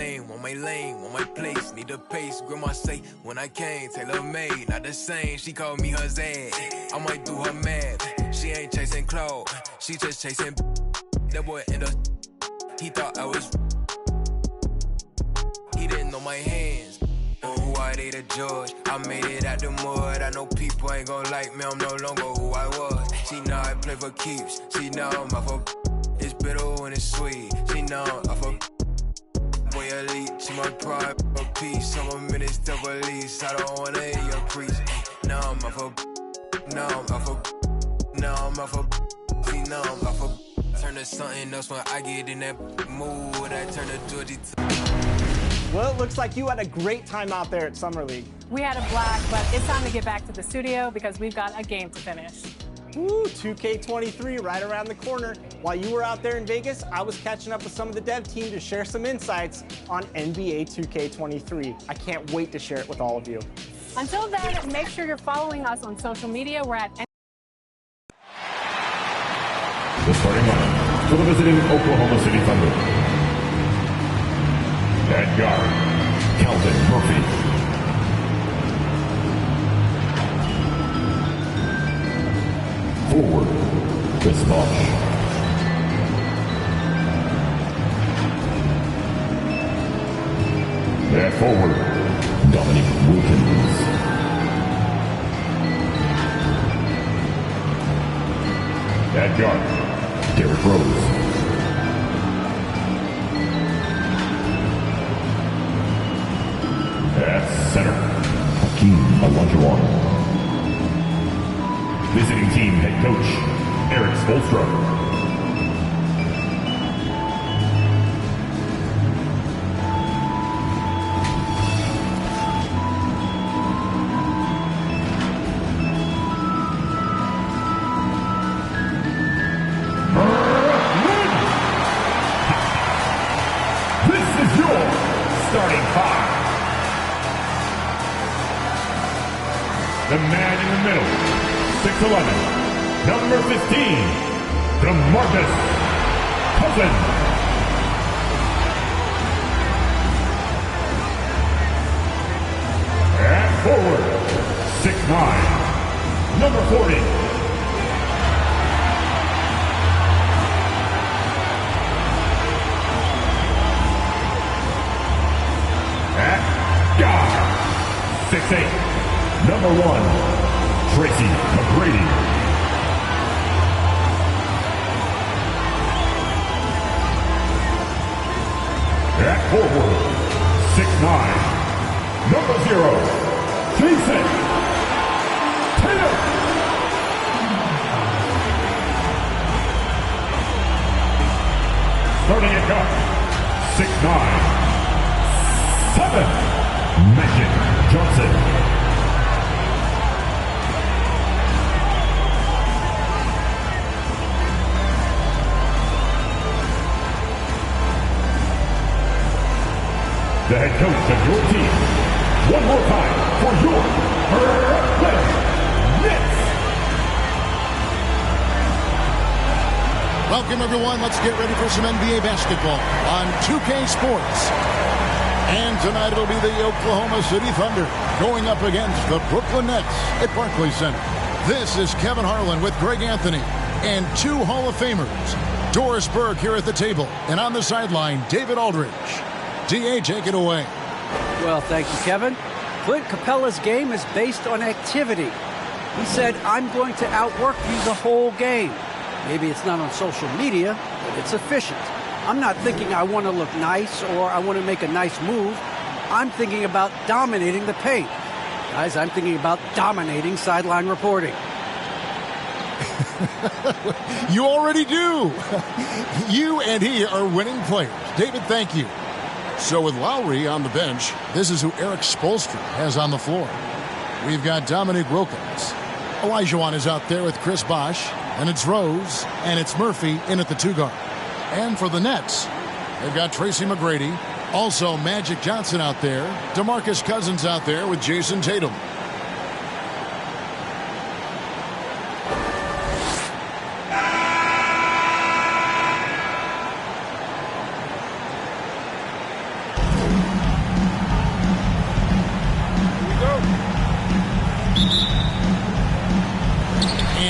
flame, on my lane, on my place. Need a pace, grandma say, when I came, tailor-made, not the same. She called me her Zed, I might do her mad. She ain't chasing clothes, she just chasing. That boy in the, he thought I was. He didn't know my hands, or who I they to judge. I made it out the mud, I know people ain't gon' like me, I'm no longer who I was. She know I play for keeps, she know I'm off of. It's bitter when it's sweet, she know I'm off of. Boy elite, she my pride, a piece. I'm a minister police, I don't wanna hear your preach. Now I'm off of, now I'm off of, now I'm off of. See now I'm off of. Turn to something else when I get in that mood. I turn to Georgie. Well, it looks like you had a great time out there at Summer League. We had a blast, but it's time to get back to the studio because we've got a game to finish. Woo, 2K23 right around the corner. While you were out there in Vegas, I was catching up with some of the dev team to share some insights on NBA 2K23. I can't wait to share it with all of you. Until then, make sure you're following us on social media. We're at The starting lineup for the visiting Oklahoma City Thunder. At guard, Calvin Murphy. Forward, Chris Bosh. At forward, Dominic Wilkins. At guard, Derrick Rose. At center, Hakeem Olajuwon. Visiting team head coach, Eric Spoelstra. This is your starting five. The man in the middle, 6'11", number 15, DeMarcus Cousins. At forward, 6'9", number 40. At guard, 6'8", number 1, Tracy McGrady. At forward, 6'9", number 0, Jason Tatum. Starting at guard, 6'9", 7, Magic Johnson. The head coach of your team. One more time for your Brooklyn Nets. Welcome, everyone. Let's get ready for some NBA basketball on 2K Sports. And tonight it'll be the Oklahoma City Thunder going up against the Brooklyn Nets at Barclays Center. This is Kevin Harlan with Greg Anthony and two Hall of Famers. Doris Burke here at the table, and on the sideline, David Aldridge. D.A., take it away. Well, thank you, Kevin. Clint Capella's game is based on activity. He said, I'm going to outwork you the whole game. Maybe it's not on social media, but it's efficient. I'm not thinking I want to look nice or I want to make a nice move. I'm thinking about dominating the paint. Guys, I'm thinking about dominating sideline reporting. You already do. You and he are winning players. David, thank you. So with Lowry on the bench, this is who Eric Spoelstra has on the floor. We've got Dominic Wilkins. Olajuwon is out there with Chris Bosh. And it's Rose, and it's Murphy in at the 2 guard. And for the Nets, they've got Tracy McGrady. Also Magic Johnson out there. DeMarcus Cousins out there with Jason Tatum.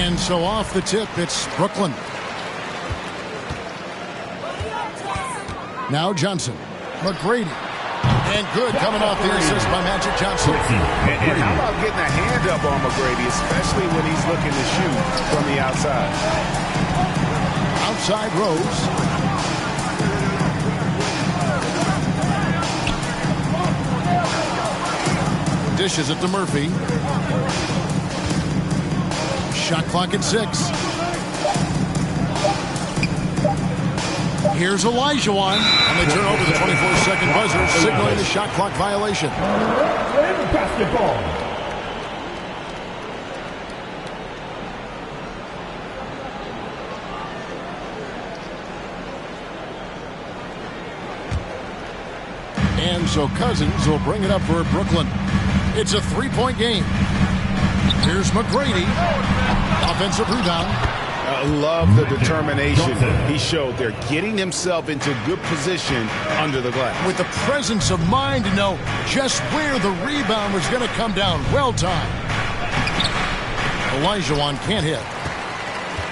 And so off the tip, it's Brooklyn. Now Johnson. McGrady. And good coming off the assist by Magic Johnson. And how about getting a hand up on McGrady, especially when he's looking to shoot from the outside. Outside Rose. Dishes it to Murphy. Shot clock at 6. Here's Olajuwon, and they turn over the 24-second buzzer, signaling the shot clock violation. Basketball. And so Cousins will bring it up for Brooklyn. It's a three-point game. Here's McGrady. Offensive rebound. I love the determination he showed there, getting himself into good position under the glass. With the presence of mind to know just where the rebound was going to come down. Well timed. Olajuwon can't hit.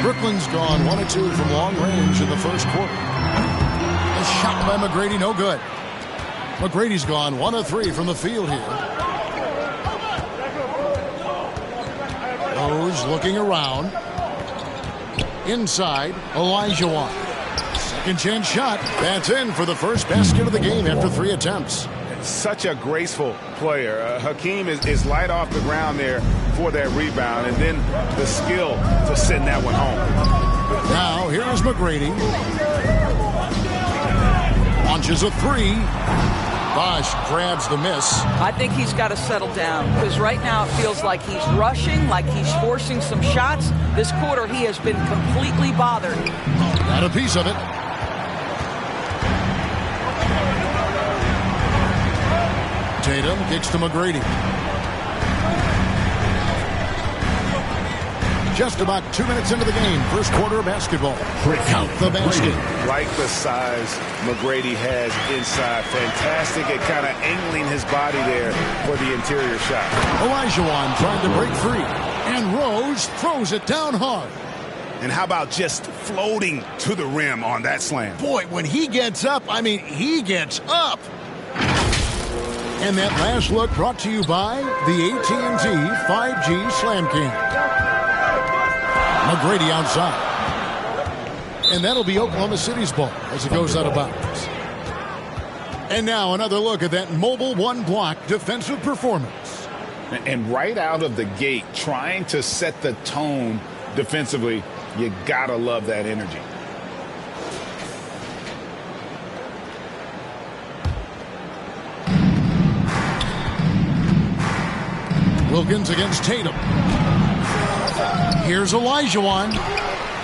Brooklyn's gone 1 of 2 from long range in the first quarter. A shot by McGrady, no good. McGrady's gone 1 of 3 from the field here. Rose looking around. Inside, Olajuwon. Second chance shot. That's in for the first basket of the game after 3 attempts. Such a graceful player. Hakeem is light off the ground there for that rebound, and then the skill to send that one home. Now, here's McGrady. Launches a 3. Bosch grabs the miss. I think he's got to settle down because right now it feels like he's rushing, like he's forcing some shots. This quarter he has been completely bothered. Got a piece of it. Tatum kicks to McGrady. Just about 2 minutes into the game. First quarter of basketball. Count the basket. Like the size McGrady has inside. Fantastic at kind of angling his body there for the interior shot. Olajuwon trying to break free. And Rose throws it down hard. And how about just floating to the rim on that slam? Boy, when he gets up, I mean, he gets up. And that last look brought to you by the AT&T 5G Slam King. McGrady outside. And that'll be Oklahoma City's ball as it goes out of bounds. And now another look at that mobile one block defensive performance. And right out of the gate, trying to set the tone defensively, you gotta love that energy. Wilkins against Tatum. Here's Olajuwon.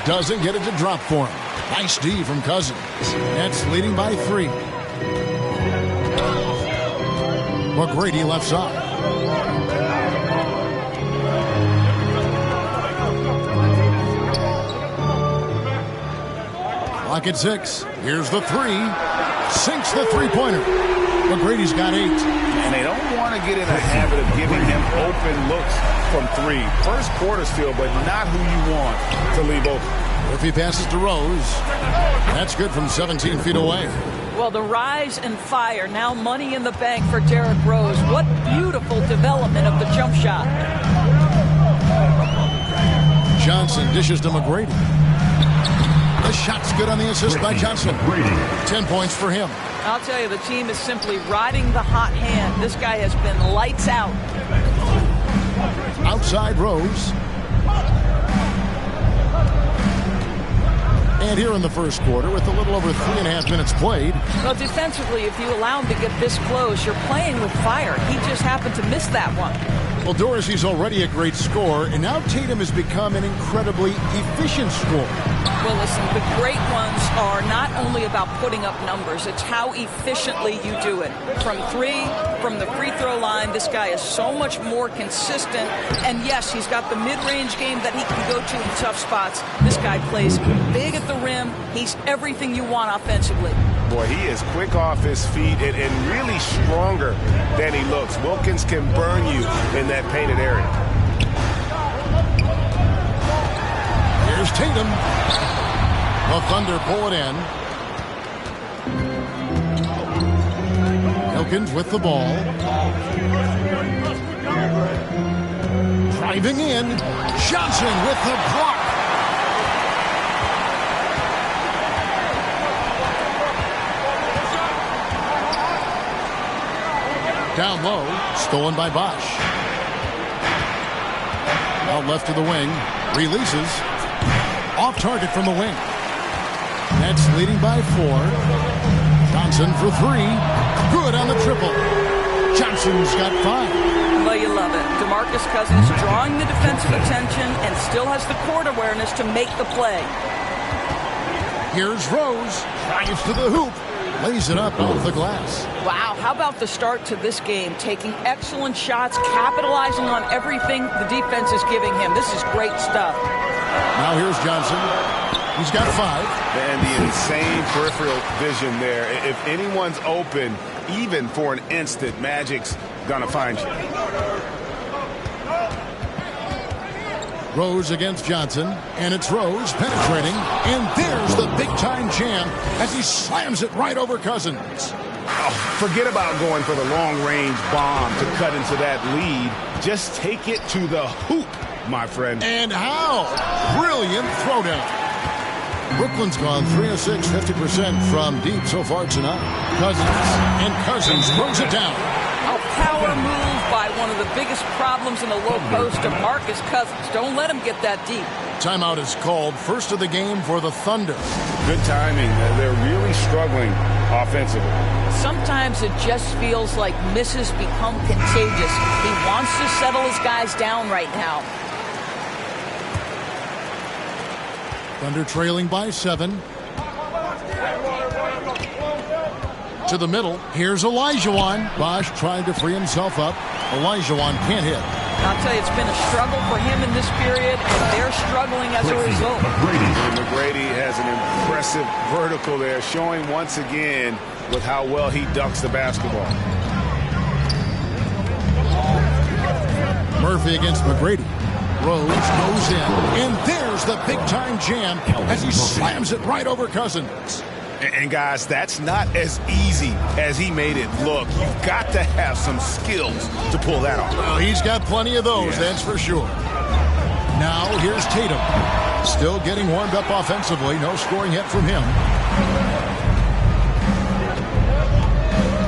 Doesn't get it to drop for him. Nice D from Cousins. That's leading by 3. McGrady left side. Clock at 6. Here's the 3. Sinks the three-pointer. McGrady's got 8. And they don't want to get in a habit of giving him open looks from 3. First quarter still, but not who you want to leave open. If he passes to Rose, that's good from 17 feet away. Well, the rise and fire, now money in the bank for Derrick Rose. What beautiful development of the jump shot. Johnson dishes to McGrady. The shot's good on the assist by Johnson. 10 points for him. I'll tell you, the team is simply riding the hot hand. This guy has been lights out. Outside Rose. And here in the first quarter, with a little over 3.5 minutes played. Well, defensively, if you allow him to get this close, you're playing with fire. He just happened to miss that one. Well, Dorsey's already a great scorer, and now Tatum has become an incredibly efficient scorer. Well, listen, the great ones are not only about putting up numbers, it's how efficiently you do it. From 3, from the free throw line, this guy is so much more consistent. And yes, he's got the mid-range game that he can go to in tough spots. This guy plays big at the rim. He's everything you want offensively. Boy, he is quick off his feet and really stronger than he looks. Wilkins can burn you in that painted area. Here's Tatum. The Thunder pull it in. Elkins with the ball. Driving in. Johnson with the block. Down low. Stolen by Bosch. Out left to the wing. Releases. Off target from the wing. Nets leading by 4. Johnson for 3. Good on the triple. Johnson's got 5. Well, you love it. DeMarcus Cousins drawing the defensive attention and still has the court awareness to make the play. Here's Rose. Drives to the hoop. Lays it up off the glass. Wow, how about the start to this game? Taking excellent shots, capitalizing on everything the defense is giving him. This is great stuff. Now here's Johnson. He's got 5. And the insane peripheral vision there. If anyone's open, even for an instant, Magic's gonna find you. Rose against Johnson, and it's Rose penetrating, and there's the big-time jam as he slams it right over Cousins. Oh, forget about going for the long-range bomb to cut into that lead. Just take it to the hoop, my friend. And how? Brilliant throwdown. Brooklyn's gone 3 of 6, 50% from deep so far tonight. Cousins throws it down. A power move by one of the biggest problems in the low post of DeMarcus Cousins. Don't let him get that deep. Timeout is called. First of the game for the Thunder. Good timing. They're really struggling offensively. Sometimes it just feels like misses become contagious. He wants to settle his guys down right now. Thunder trailing by 7. To the middle. Here's Olajuwon. Bosch trying to free himself up. Olajuwon can't hit. I'll tell you, it's been a struggle for him in this period, and they're struggling as a result. McGrady has an impressive vertical there, showing once again with how well he ducks the basketball. Murphy against McGrady. Rose goes in, and there's the big-time jam as he slams it right over Cousins. And guys, that's not as easy as he made it look. You've got to have some skills to pull that off. Well, he's got plenty of those, that's for sure. Now, here's Tatum. Still getting warmed up offensively. No scoring yet from him.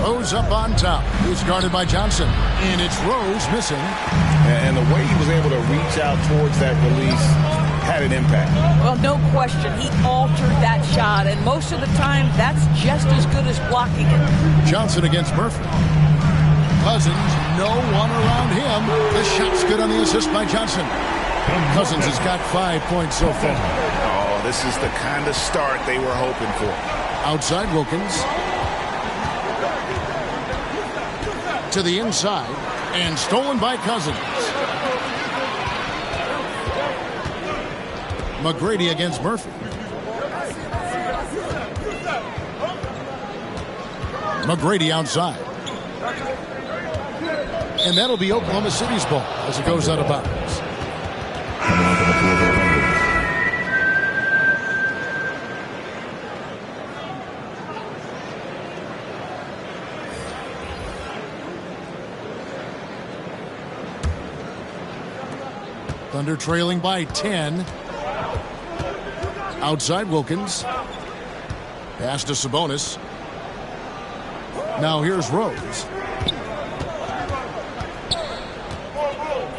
Rose up on top. He's guarded by Johnson. And it's Rose missing. And the way he was able to reach out towards that release had an impact. Well, no question. He altered that shot, and most of the time, that's just as good as blocking it. Johnson against Murphy. Cousins, no one around him. The shot's good on the assist by Johnson. Cousins has got 5 points so far. Oh, this is the kind of start they were hoping for. Outside Wilkins. To the inside, and stolen by Cousins. McGrady against Murphy. McGrady outside. And that'll be Oklahoma City's ball as it goes out of bounds. Thunder trailing by 10. Outside Wilkins. Pass to Sabonis. Now here's Rose.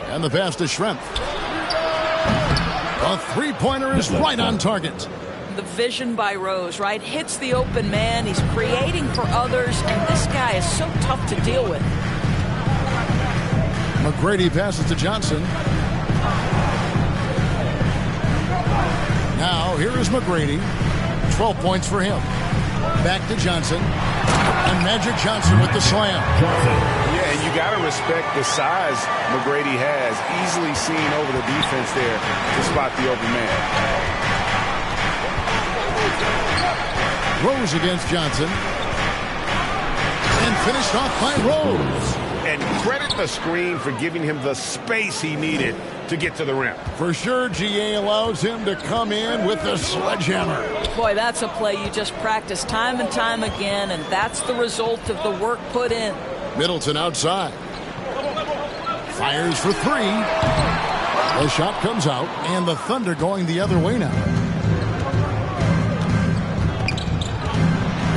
And the pass to Schrempf. A three-pointer is right on target. The vision by Rose, right? Hits the open man. He's creating for others, and this guy is so tough to deal with. McGrady passes to Johnson. Now, here is McGrady. 12 points for him. Back to Johnson. And Magic Johnson with the slam. Yeah, and you got to respect the size McGrady has. Easily seen over the defense there to spot the open man. Rose against Johnson. And finished off by Rose. And credit the screen for giving him the space he needed to get to the rim. For sure, GA allows him to come in with the sledgehammer. Boy, that's a play you just practice time and time again, and that's the result of the work put in. Middleton outside. Fires for three. The shot comes out, and the Thunder going the other way now.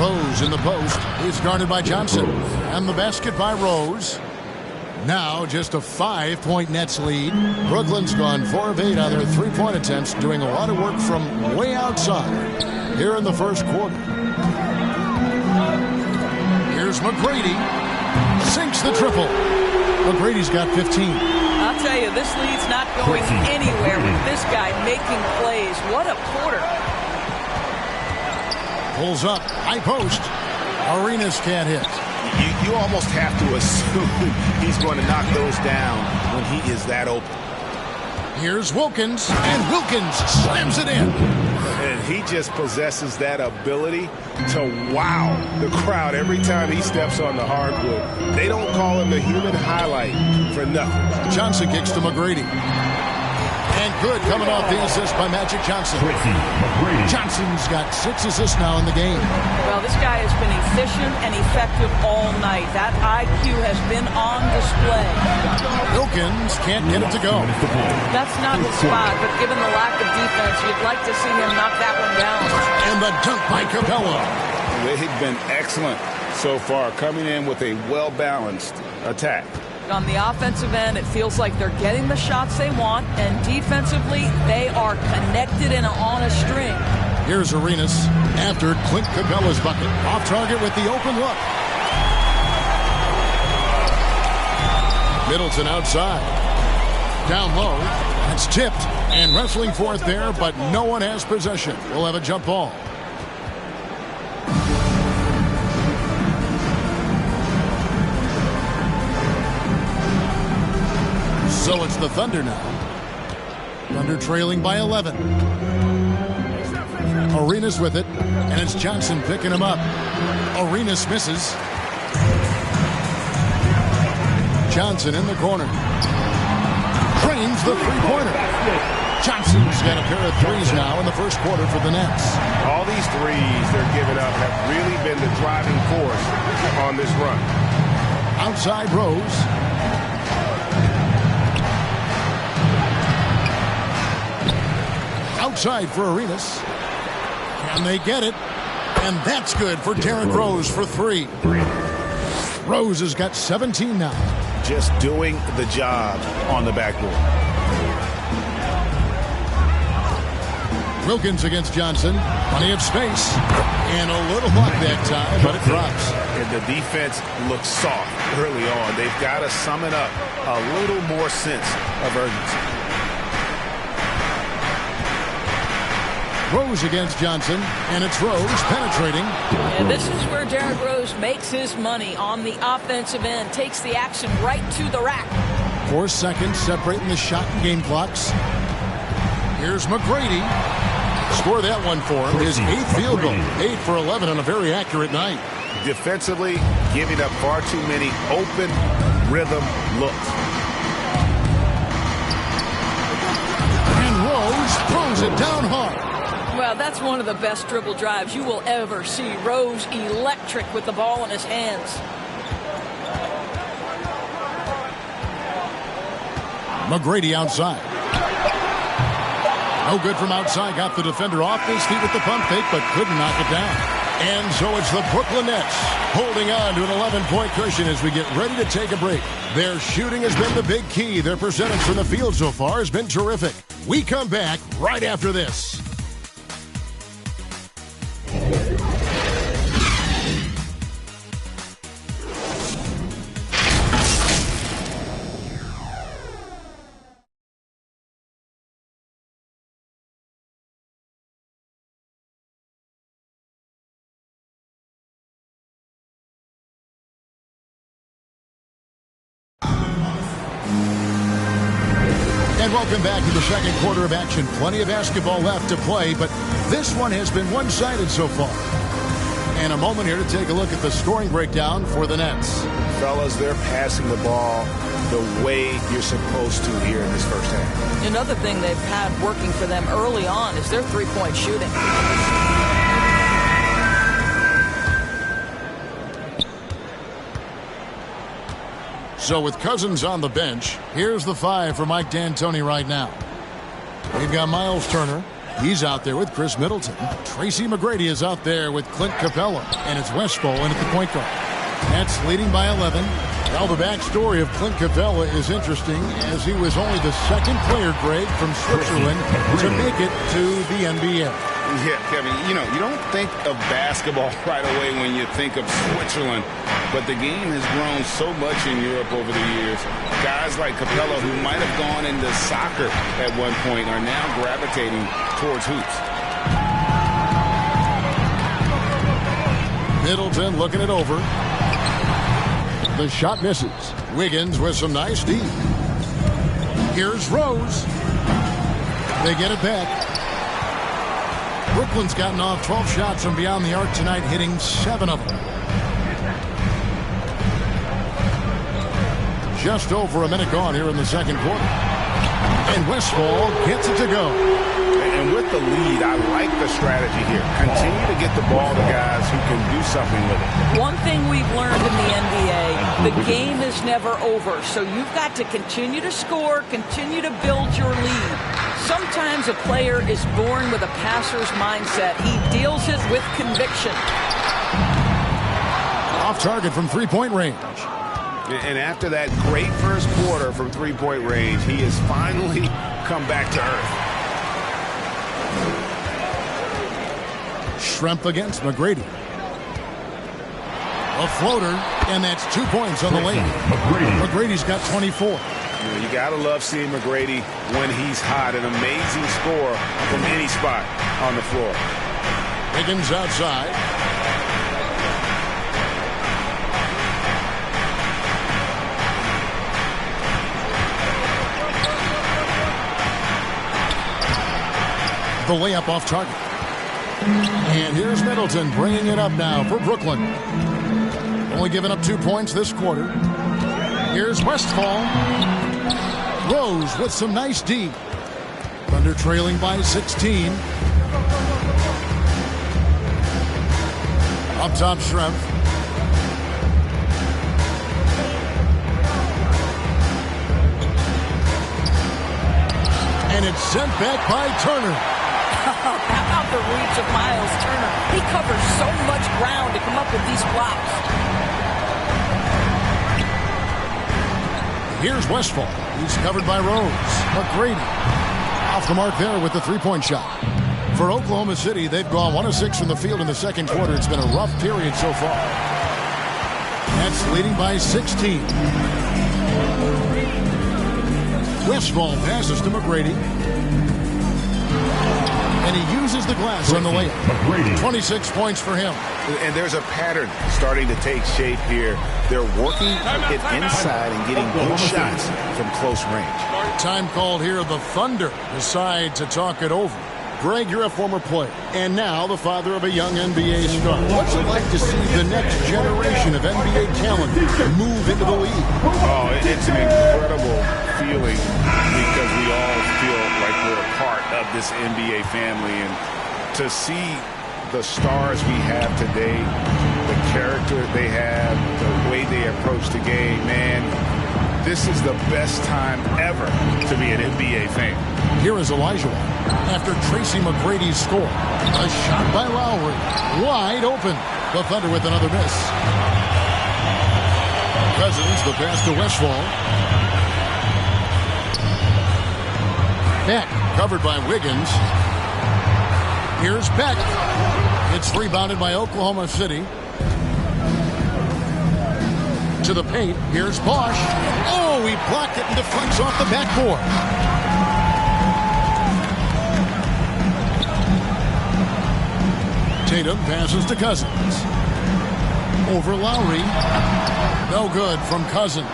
Rose in the post. He's guarded by Johnson. And the basket by Rose. Now just a 5-point Nets lead. Brooklyn's gone 4 of 8 on their three-point attempts, doing a lot of work from way outside here in the first quarter. Here's McGrady. Sinks the triple. McGrady's got 15. I'll tell you, this lead's not going anywhere with this guy making plays. What a quarter. Pulls up. High post. Arenas can't hit. You almost have to assume he's going to knock those down when he is that open. Here's Wilkins, and Wilkins slams it in. And he just possesses that ability to wow the crowd every time he steps on the hardwood. They don't call him the human highlight for nothing. Johnson kicks to McGrady. And good coming off the assist by Magic Johnson. Johnson's got 6 assists now in the game. Well, this guy has been efficient and effective all night. That IQ has been on display. Wilkins can't get it to go. That's not his spot, but given the lack of defense, you'd like to see him knock that one down. And the dunk by Capella. They've been excellent so far, coming in with a well-balanced attack. On the offensive end, it feels like they're getting the shots they want, and defensively, they are connected and on a string. Here's Arenas after Clint Capella's bucket. Off target with the open look. Middleton outside. Down low. It's tipped and wrestling for it there, but no one has possession. We'll have a jump ball. So it's the Thunder now. Thunder trailing by 11. Arenas with it, and it's Johnson picking him up. Arenas misses. Johnson in the corner. Drains the three-pointer. Johnson's got a pair of threes now in the first quarter for the Nets. All these threes they're giving up have really been the driving force on this run. Outside Rose. Outside for Arenas. Can they get it? And that's good for Derrick Rose for 3. Rose has got 17 now. Just doing the job on the backboard. Wilkins against Johnson. Plenty of space. And a little luck that time, but it drops. And the defense looks soft early on. They've got to sum it up. A little more sense of urgency. Rose against Johnson, and it's Rose penetrating. And this is where Derrick Rose makes his money on the offensive end, takes the action right to the rack. 4 seconds separating the shot and game clocks. Here's McGrady. Score that one for him. His 8th field goal. 8 for 11 on a very accurate night. Defensively, giving up far too many open rhythm looks. And Rose throws it down hard. Well, that's one of the best dribble drives you will ever see. Rose electric with the ball in his hands. McGrady outside. No good from outside. Got the defender off his feet with the pump fake, but couldn't knock it down. And so it's the Brooklyn Nets holding on to an 11-point cushion as we get ready to take a break. Their shooting has been the big key. Their percentage from the field so far has been terrific. We come back right after this. And welcome back to the second quarter of action. Plenty of basketball left to play, but this one has been one-sided so far. And a moment here to take a look at the scoring breakdown for the Nets. fellas, they're passing the ball the way you're supposed to here in this first half. Another thing they've had working for them early on is their three-point shooting. So with Cousins on the bench, here's the 5 for Mike D'Antoni right now. We've got Miles Turner. He's out there with Chris Middleton. Tracy McGrady is out there with Clint Capella. And it's Westphal in at the point guard. Nets leading by 11. Now the backstory of Clint Capella is interesting, as he was only the second player, Greg, from Switzerland to make it to the NBL. Yeah, Kevin, you don't think of basketball right away when you think of Switzerland, but the game has grown so much in Europe over the years. Guys like Capella, who might have gone into soccer at one point, are now gravitating towards hoops. Middleton looking it over. The shot misses. Wiggins with some nice D. Here's Rose. They get it back. Brooklyn's gotten off 12 shots from beyond the arc tonight, hitting 7 of them. Just over a minute gone here in the second quarter. And Westphal gets it to go. And with the lead, I like the strategy here. Continue to get the ball to guys who can do something with it. One thing we've learned in the NBA, the game is never over. So you've got to continue to score, continue to build your lead. Sometimes a player is born with a passer's mindset. He deals it with conviction. Off target from three-point range. And after that great first quarter from three-point range, he has finally come back to earth. Schrempf against McGrady. A floater, and that's 2 points on the lane. McGrady's got 24. You gotta love seeing McGrady when he's hot. An amazing score from any spot on the floor. Wiggins outside. The layup off target. And here's Middleton bringing it up now for Brooklyn. Only giving up 2 points this quarter. Here's Westphal. Rose with some nice D. Thunder trailing by 16. Up top, Schrempf. And it's sent back by Turner. How about the reach of Miles Turner? He covers so much ground to come up with these blocks. Here's Westphal. He's covered by Rose. McGrady off the mark there with the three-point shot. For Oklahoma City, they've gone 1 of 6 from the field in the second quarter. It's been a rough period so far. Nets leading by 16. Westphal passes to McGrady. And he uses the glass on the layup. 26 points for him. And there's a pattern starting to take shape here. They're working it inside and getting good shots from close range. Time called here. The Thunder decide to talk it over. Greg, you're a former player, and now the father of a young NBA star. What's it like to see the next generation of NBA talent move into the league? Oh, it's an incredible feeling because we all feel like we're a part of this NBA family. And to see the stars we have today, the character they have, the way they approach the game, man, this is the best time ever to be an NBA fan. Here is Elijah after Tracy McGrady's score. A shot by Lowry. Wide open. The Thunder with another miss. Cousins, the pass to Westphal. Beck, covered by Wiggins. Here's Beck. It's rebounded by Oklahoma City. To the paint. Here's Bosch. Oh, he blocked it and deflects off the backboard. Tatum passes to Cousins. Over Lowry. No good from Cousins.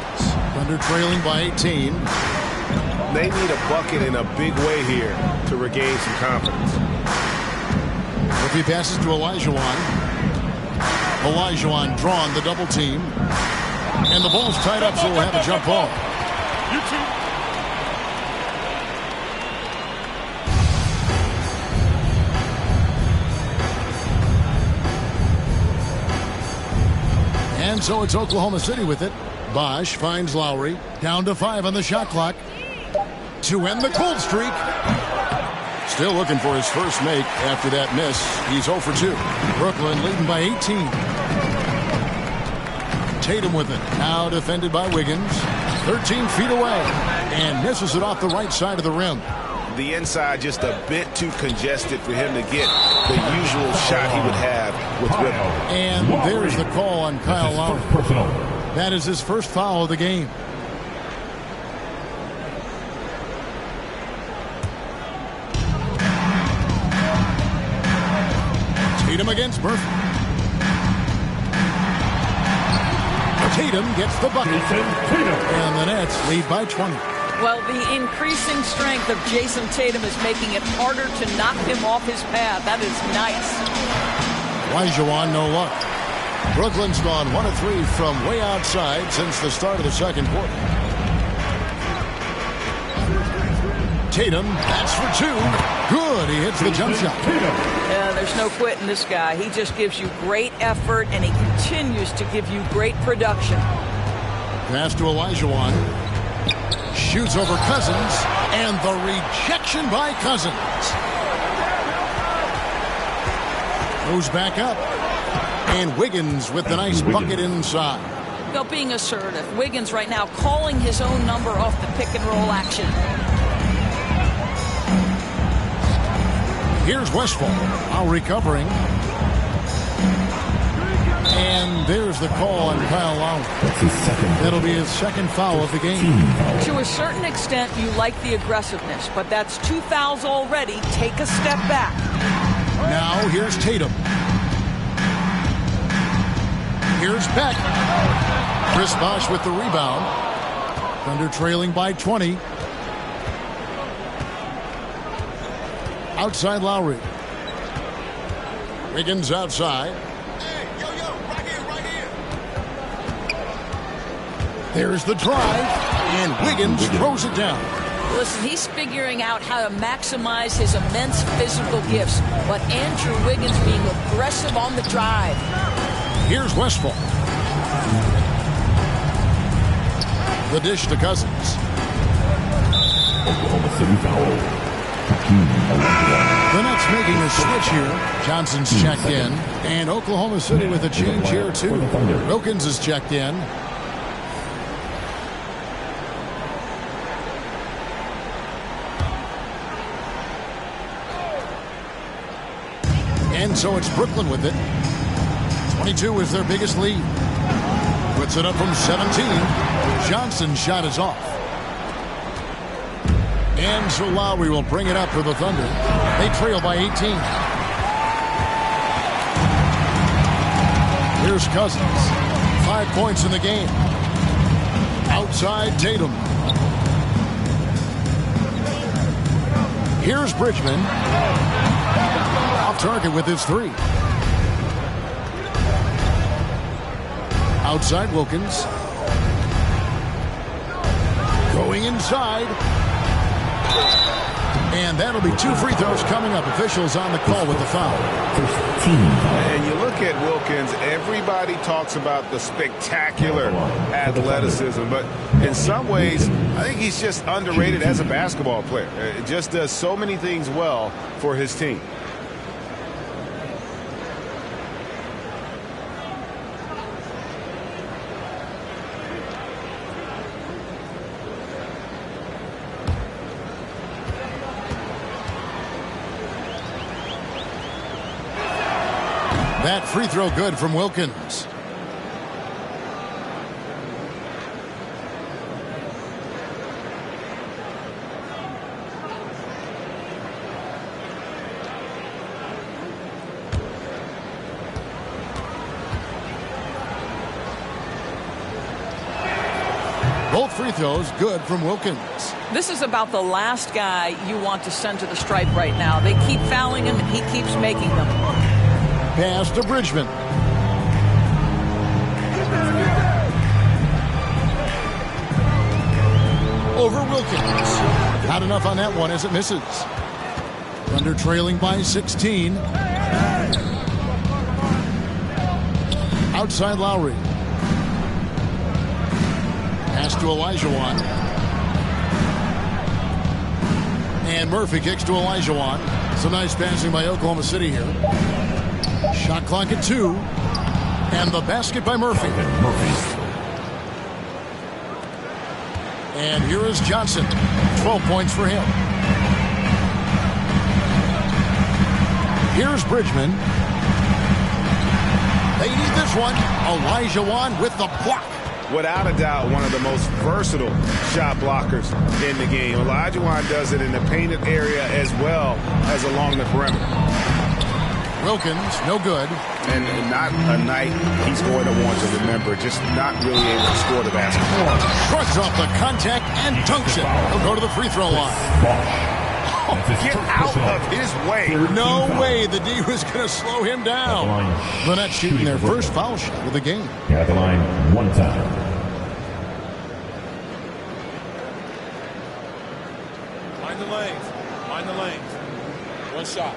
Thunder trailing by 18. They need a bucket in a big way here to regain some confidence. If he passes to Elijah, drawn the double team. And And the ball's tied up, so we'll have a jump ball. And so it's Oklahoma City with it. Bosch finds Lowry. Down to 5 on the shot clock. To end the cold streak. Still looking for his first make after that miss. He's 0 for 2. Brooklyn leading by 18. Tatum with it. Now defended by Wiggins. 13 feet away. And misses it off the right side of the rim. The inside just a bit too congested for him to get the usual shot he would have with rhythm. And there's the call on Kyle Lowry. That is his first foul of the game. Tatum against Murphy. Tatum gets the bucket. And the Nets lead by 20. Well, the increasing strength of Jason Tatum is making it harder to knock him off his path. That is nice. Olajuwon, no luck. Brooklyn's gone 1 of 3 from way outside since the start of the second quarter. Tatum, that's for 2. Good, he hits the jump shot. Yeah, there's no quitting this guy. He just gives you great effort, and he continues to give you great production. Pass to Olajuwon. Shoots over Cousins, and the rejection by Cousins. Goes back up. And Wiggins with the nice bucket inside. Well, being assertive. Wiggins right now calling his own number off the pick and roll action. Here's Westphal. Now recovering. And there's the call on Kyle Lowry. That'll be his second foul of the game. To a certain extent, you like the aggressiveness, but that's 2 fouls already. Take a step back. Now here's Tatum. Here's Beck. Chris Bosh with the rebound. Thunder trailing by 20. Outside Lowry. Wiggins outside. There's the drive, and Wiggins throws it down. Listen, he's figuring out how to maximize his immense physical gifts, but Andrew Wiggins being aggressive on the drive. Here's Westphal. The dish to Cousins. The Nets making a switch here. Johnson's checked in, and Oklahoma City with a change here too. Wilkins is checked in. And so it's Brooklyn with it. 22 is their biggest lead. Puts it up from 17. Johnson's shot is off. And so Lowry will bring it up for the Thunder. They trail by 18. Here's Cousins. 5 points in the game. Outside Tatum. Here's Bridgman. Off target with his 3. Outside Wilkins. Going inside. And that'll be 2 free throws coming up. Officials on the call with the foul. And you look at Wilkins, everybody talks about the spectacular athleticism, but in some ways, I think he's just underrated as a basketball player. It just does so many things well for his team. That free throw good from Wilkins. Both free throws good from Wilkins. This is about the last guy you want to send to the stripe right now. They keep fouling him, and he keeps making them. Pass to Bridgman. over Wilkins. Not enough on that one as it misses. Thunder trailing by 16. Outside Lowry. Pass to Olajuwon. And Murphy kicks to Olajuwon. Some nice passing by Oklahoma City here. Shot clock at 2. And the basket by Murphy. And here is Johnson. 12 points for him. Here's Bridgman. They need this one. Olajuwon with the block. Without a doubt, one of the most versatile shot blockers in the game. Olajuwon does it in the painted area as well as along the perimeter. Wilkins, no good. And not a night he's going to want to remember. Just not really able to score the basketball. Shrugs off the contact and dunks it. He'll go to the free throw line. Get out of his way. No way the D was going to slow him down. The Nets shooting their first foul shot of the game. At the line, one time. Mind the lanes. Mind the lanes. One shot.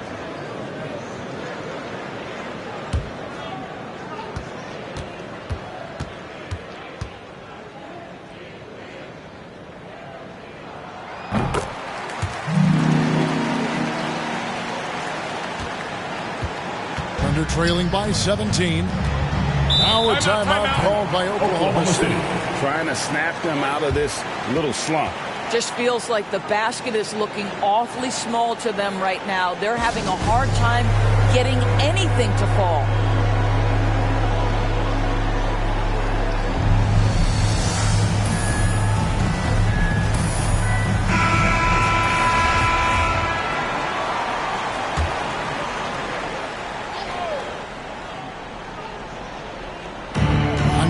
Thunder trailing by 17. Now a timeout called by Oklahoma City. Trying to snap them out of this little slump. Just feels like the basket is looking awfully small to them right now. They're having a hard time getting anything to fall.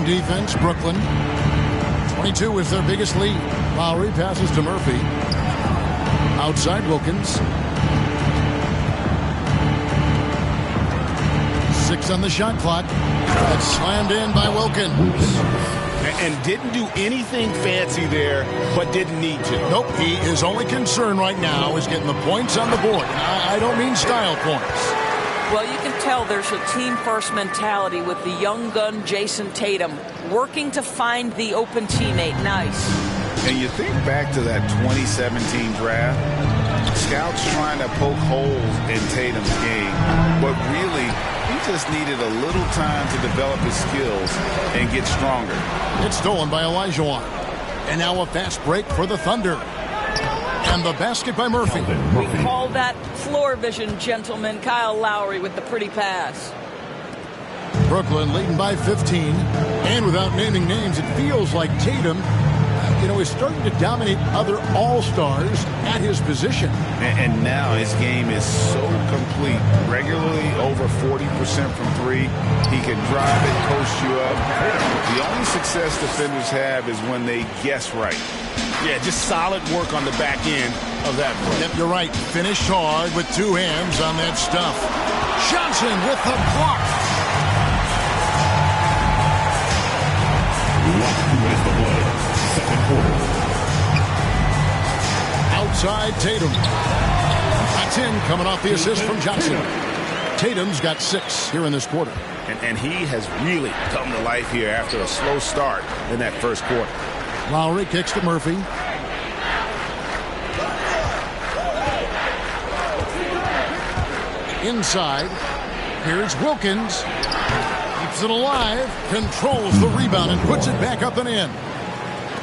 Defense, Brooklyn. 22 is their biggest lead. Lowry passes to Murphy. Outside Wilkins. 6 on the shot clock. That's slammed in by Wilkins. And didn't do anything fancy there, but didn't need to. Nope, his only concern right now is getting the points on the board. I don't mean style points. Well, you can tell there's a team-first mentality with the young gun Jason Tatum working to find the open teammate. Nice. And you think back to that 2017 draft, scouts trying to poke holes in Tatum's game, but really, he just needed a little time to develop his skills and get stronger. It's stolen by Olajuwon. And now a fast break for the Thunder. And the basket by Murphy. We call that floor vision, gentlemen. Kyle Lowry with the pretty pass. Brooklyn leading by 15. And without naming names, it feels like Tatum, is starting to dominate other all-stars at his position. And now his game is so complete. Regularly over 40% from 3. He can drive it, post you up. The only success defenders have is when they guess right. Yeah, just solid work on the back end of that play. Yep, you're right. Finished hard with 2 hands on that stuff. Johnson with the block. Second quarter. Outside Tatum. That's in, coming off the assist from Johnson. Tatum's got 6 here in this quarter. And he has really come to life here after a slow start in that first quarter. Lowry kicks to Murphy. Inside. Here's Wilkins. Keeps it alive. Controls the rebound and puts it back up and in.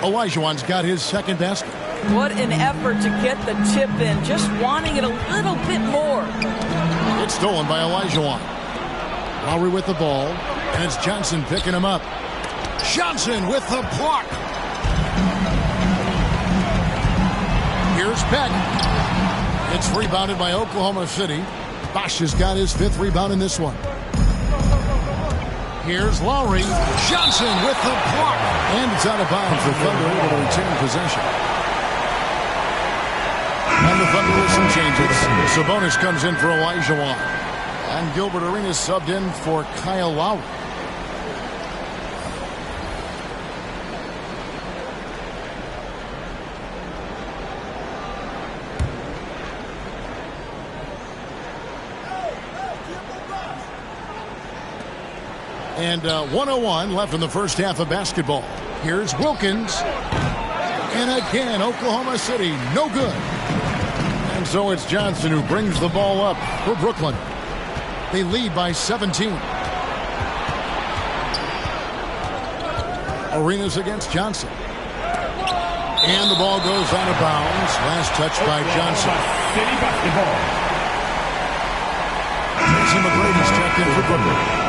Olajuwon's got his second basket. What an effort to get the tip in. Just wanting it a little bit more. It's stolen by Olajuwon. Lowry with the ball. And it's Johnson picking him up. Johnson with the block. Here's Peck. It's rebounded by Oklahoma City. Bosch has got his 5th rebound in this one. Here's Lowry. Johnson with the block. And it's out of bounds. The Thunder able to retain possession. And the Thunder with some changes. Sabonis comes in for Olajuwon. And Gilbert Arenas subbed in for Kyle Lowry. And 1:01 left in the first half of basketball. Here's Wilkins. And again, Oklahoma City, no good. And so it's Johnson who brings the ball up for Brooklyn. They lead by 17. Arenas against Johnson. And the ball goes out of bounds. Last touch by Johnson. City basketball. Tracy McGrady's checked in for Brooklyn.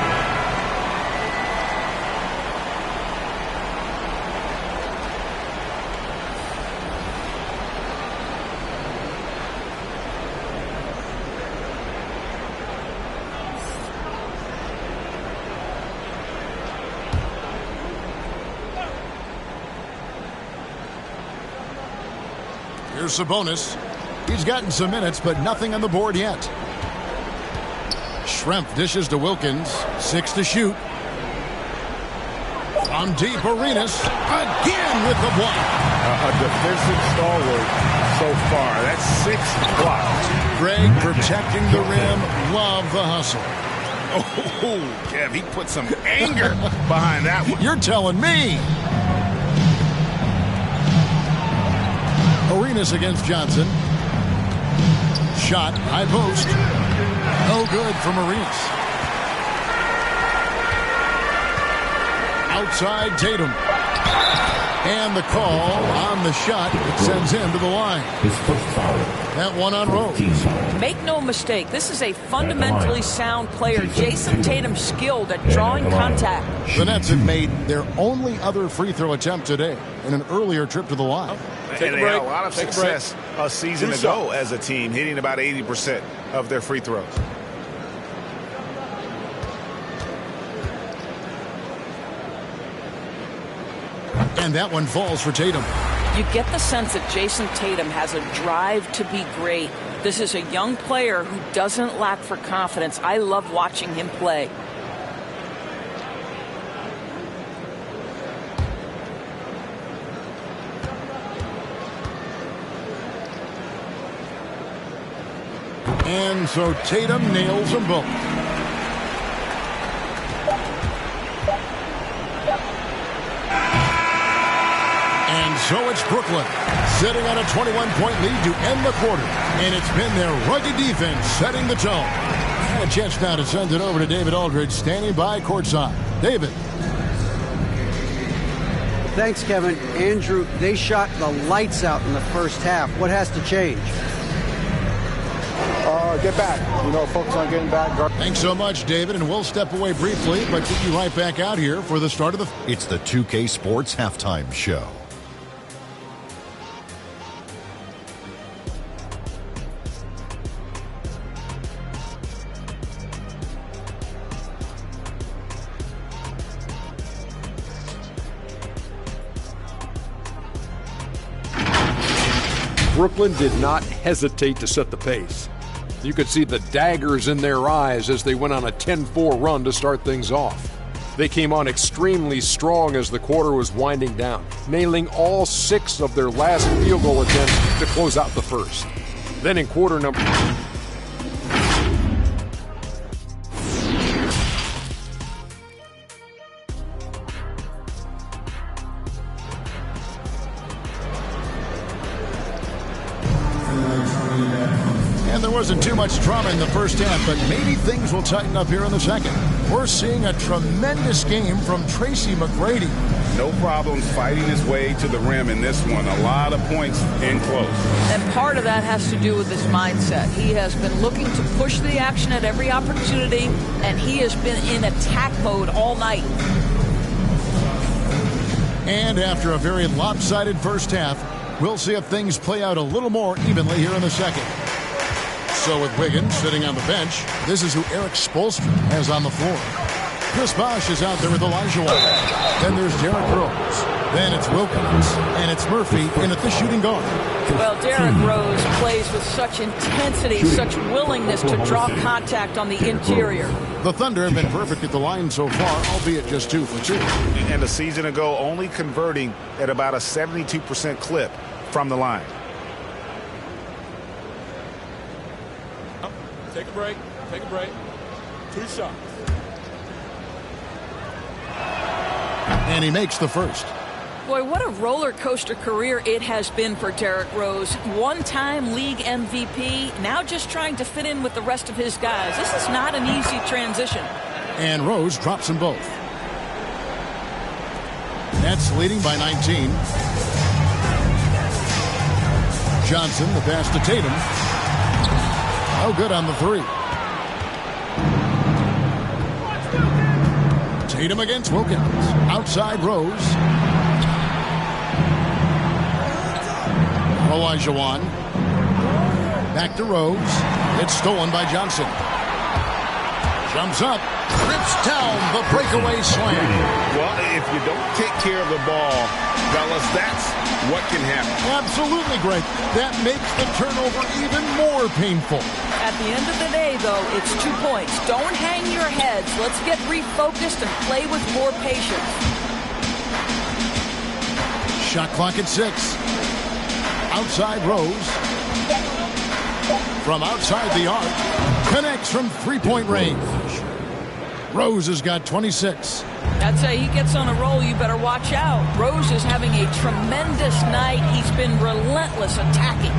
Here's Sabonis. He's gotten some minutes, but nothing on the board yet. Schrempf dishes to Wilkins. 6 to shoot. From deep, Arenas. Again with the block. A defensive stalwart so far. That's 6 blocks. Greg protecting the rim. Love the hustle. Oh, Kev, he put some anger behind that one. You're telling me. Arenas against Johnson. Shot, high post. No good from Arenas. Outside Tatum. And the call on the shot sends him to the line. His first foul. That one on Rose. Make no mistake, this is a fundamentally sound player. Jason Tatum skilled at drawing contact. The Nets have made their only other free throw attempt today in an earlier trip to the line. And they had a lot of success a season ago as a team, hitting about 80% of their free throws. And that one falls for Tatum. You get the sense that Jason Tatum has a drive to be great. This is a young player who doesn't lack for confidence. I love watching him play. And so Tatum nails them both. And so it's Brooklyn sitting on a 21-point lead to end the quarter. And it's been their rugged defense setting the tone. And a chance now to send it over to David Aldridge standing by courtside. David. Thanks, Kevin. Andrew, they shot the lights out in the first half. What has to change? Get back. Focus on getting back. Thanks so much, David, and we'll step away briefly, but get you right back out here for the start of the... It's the 2K Sports Halftime Show. Brooklyn did not hesitate to set the pace. You could see the daggers in their eyes as they went on a 10-4 run to start things off. They came on extremely strong as the quarter was winding down, nailing all 6 of their last field goal attempts to close out the first. Then in quarter number... And there wasn't too much drama in the first half, but maybe things will tighten up here in the second. We're seeing a tremendous game from Tracy McGrady. No problems fighting his way to the rim in this one. A lot of points in close. And part of that has to do with his mindset. He has been looking to push the action at every opportunity, and he has been in attack mode all night. And after a very lopsided first half, we'll see if things play out a little more evenly here in the second. So with Wiggins sitting on the bench, this is who Eric Spoelstra has on the floor. Chris Bosh is out there with Elijah White. Then there's Derrick Rose. Then it's Wilkins. And it's Murphy in at the shooting guard. Well, Derrick Rose plays with such intensity, such willingness to draw contact on the interior. The Thunder have been perfect at the line so far, albeit just 2 for 2. And a season ago, only converting at about a 72% clip from the line. Take a break. Take a break. 2 shots. And he makes the first. Boy, what a roller coaster career it has been for Derrick Rose. One-time league MVP, now just trying to fit in with the rest of his guys. This is not an easy transition. And Rose drops them both. Nets leading by 19. Johnson, the pass to Tatum. No good on the three. Tatum against Wilkins. Outside Rose. Olajuwon. Back to Rose. It's stolen by Johnson. Jumps up. Rips down the breakaway slam. Well, if you don't take care of the ball, fellas, that's what can happen. Absolutely, Greg. That makes the turnover even more painful. At the end of the day, though, it's 2 points. Don't hang your heads. Let's get refocused and play with more patience. Shot clock at 6. Outside Rose. From outside the arc. Connects from three-point range. Rose has got 26. I'd say he gets on a roll, you better watch out. Rose is having a tremendous night. He's been relentless attacking.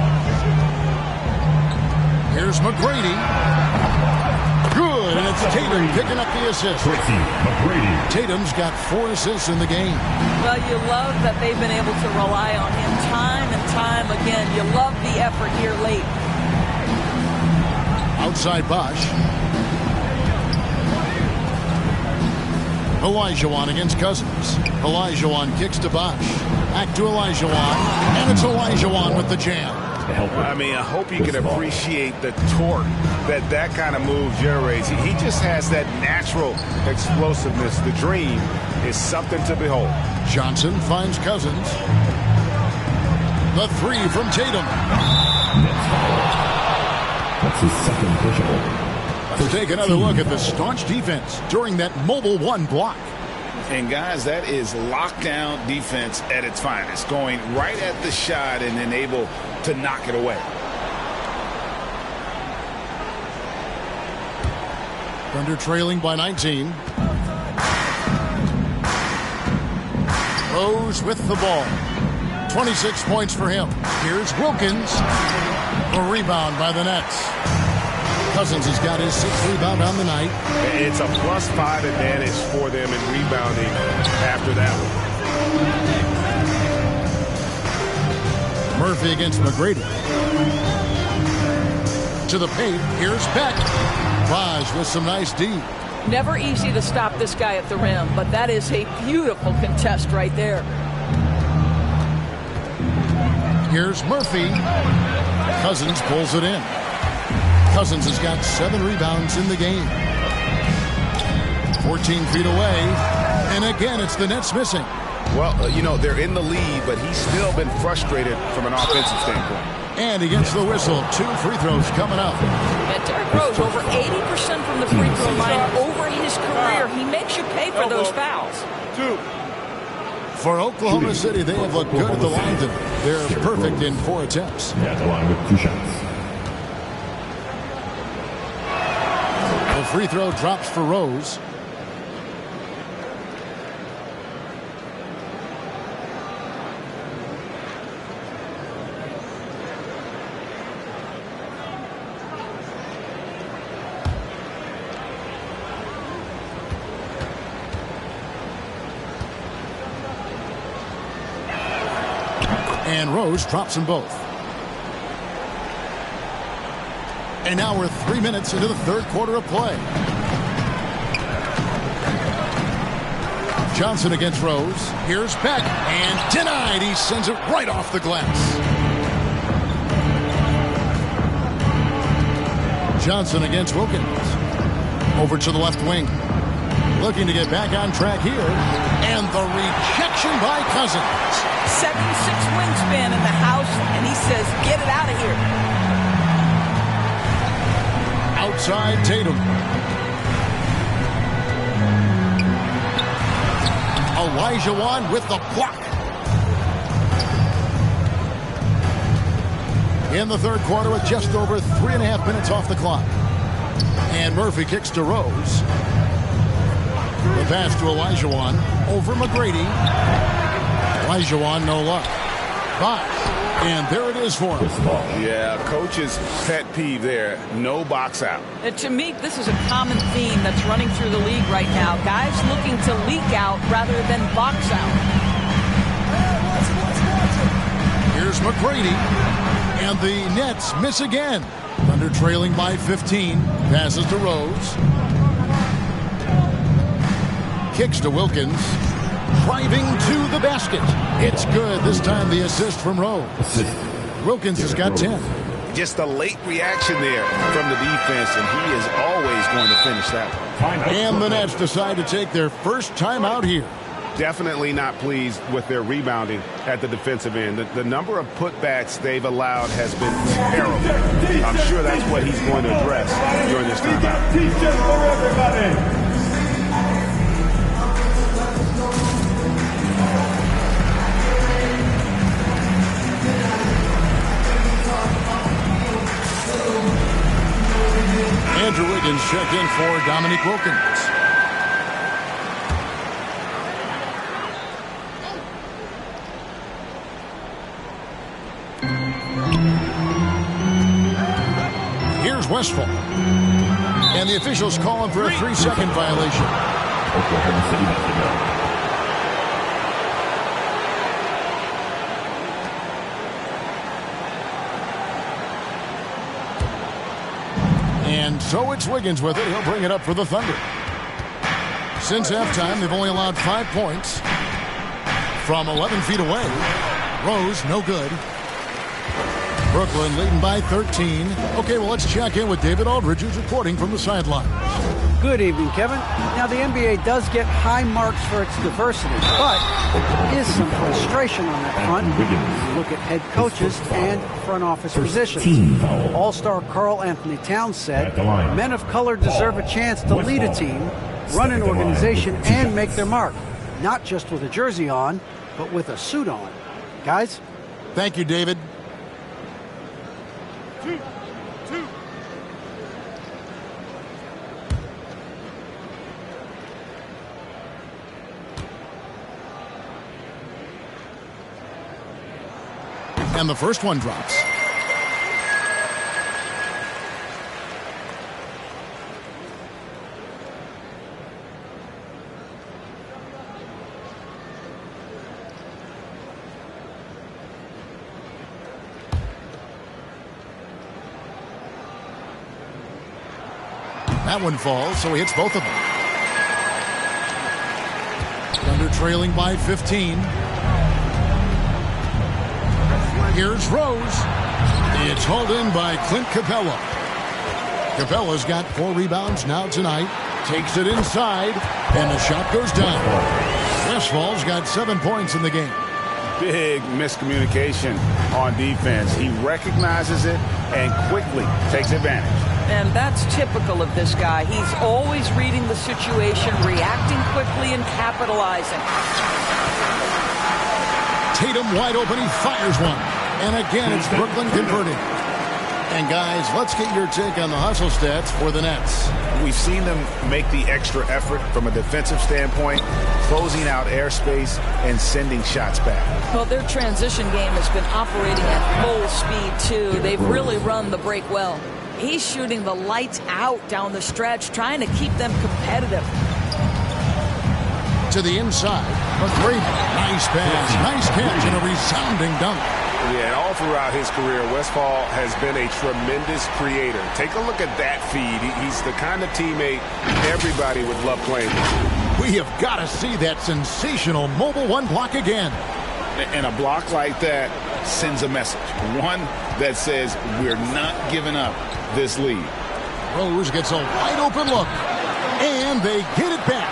Here's McGrady. Good, and it's Tatum picking up the assist. Tatum's got 4 assists in the game. Well, you love that they've been able to rely on him time and time again. You love the effort here late. Outside Bosch. Olajuwon against Cousins. Olajuwon kicks to Bosch. Back to Olajuwon. And it's Olajuwon with the jam. I mean, I hope you can appreciate the torque that kind of move generates. He just has that natural explosiveness. The dream is something to behold. Johnson finds Cousins. The three from Tatum. That's his second push-up. Let's take another look at the staunch defense during that mobile one block. And guys, that is lockdown defense at its finest, going right at the shot and then able to knock it away. Thunder trailing by 19. Rose with the ball. 26 points for him. Here's Wilkins. A rebound by the Nets. Cousins has got his 6th rebound on the night. It's a +5 advantage for them in rebounding after that one. Murphy against McGrady. To the paint. Here's Beck. Bosch with some nice D. Never easy to stop this guy at the rim, but that is a beautiful contest right there. Here's Murphy. Cousins pulls it in. Cousins has got 7 rebounds in the game. 14 feet away. And again, it's the Nets missing. Well, you know, they're in the lead, but he's still been frustrated from an offensive standpoint. And he gets the whistle. 2 free throws coming up. And Derrick Rose, over 80% from the free throw line over his career. He makes you pay for those fouls. 2. For Oklahoma City, they have looked good at the line tonight. They're perfect in 4 attempts. At the line with 2 shots. The free throw drops for Rose. And Rose drops them both. And now we're 3 minutes into the 3rd quarter of play. Johnson against Rose. Here's Beck. And denied. He sends it right off the glass. Johnson against Wilkins. Over to the left wing. Looking to get back on track here. And the rejection by Cousins. 7'6" wingspan in the house, and he says, get it out of here. Outside Tatum. Olajuwon with the block. In the 3rd quarter with just over 3.5 minutes off the clock. And Murphy kicks to Rose. The pass to Olajuwon. Over McGrady. Elijah no luck. 5. And there it is for him. Yeah, coach's pet peeve there. No box out. To me, this is a common theme that's running through the league right now. Guys looking to leak out rather than box out. Here's McGrady. And the Nets miss again. Thunder trailing by 15. Passes to Rose. Kicks to Wilkins. Driving to the basket. It's good. This time the assist from Rose. Wilkins has got 10. Just a late reaction there from the defense, and he is always going to finish that one. And the Nets decide to take their first time out here. Definitely not pleased with their rebounding at the defensive end. The number of putbacks they've allowed has been terrible. I'm sure that's what he's going to address during this timeout. Andrew Wiggins checked in for Dominique Wilkins. Here's Westphal. And the officials calling for a 3-second violation. Oklahoma City basketball. And so it's Wiggins with it. He'll bring it up for the Thunder. Since halftime, they've only allowed 5 points from 11 feet away. Rose, no good. Brooklyn leading by 13. Okay, well, let's check in with David Aldridge, who's reporting from the sideline. Good evening, Kevin. Now, the NBA does get high marks for its diversity, but there is some frustration on that front. Look at head coaches and front office positions. All-star Karl Anthony Towns said, men of color deserve a chance to lead a team, run an organization, and make their mark. Not just with a jersey on, but with a suit on. Guys? Thank you, David. And the first one drops. That one falls, so he hits both of them. Thunder trailing by 15. Here's Rose. It's hauled in by Clint Capella. Capella's got 4 rebounds now tonight. Takes it inside, and the shot goes down. Westphal's got 7 points in the game. Big miscommunication on defense. He recognizes it and quickly takes advantage. And that's typical of this guy. He's always reading the situation, reacting quickly, and capitalizing. Tatum wide open. He fires one. And again, it's Brooklyn converting. And guys, let's get your take on the hustle stats for the Nets. We've seen them make the extra effort from a defensive standpoint, closing out airspace and sending shots back. Well, their transition game has been operating at full speed, too. They've really run the break well. He's shooting the lights out down the stretch, trying to keep them competitive. To the inside, McGrady. Nice pass, nice catch, and a resounding dunk. Yeah, and all throughout his career, Westphal has been a tremendous creator. Take a look at that feed. He's the kind of teammate everybody would love playing with. We have got to see that sensational mobile one block again. And a block like that sends a message. One that says we're not giving up this lead. Rose gets a wide open look. And they get it back.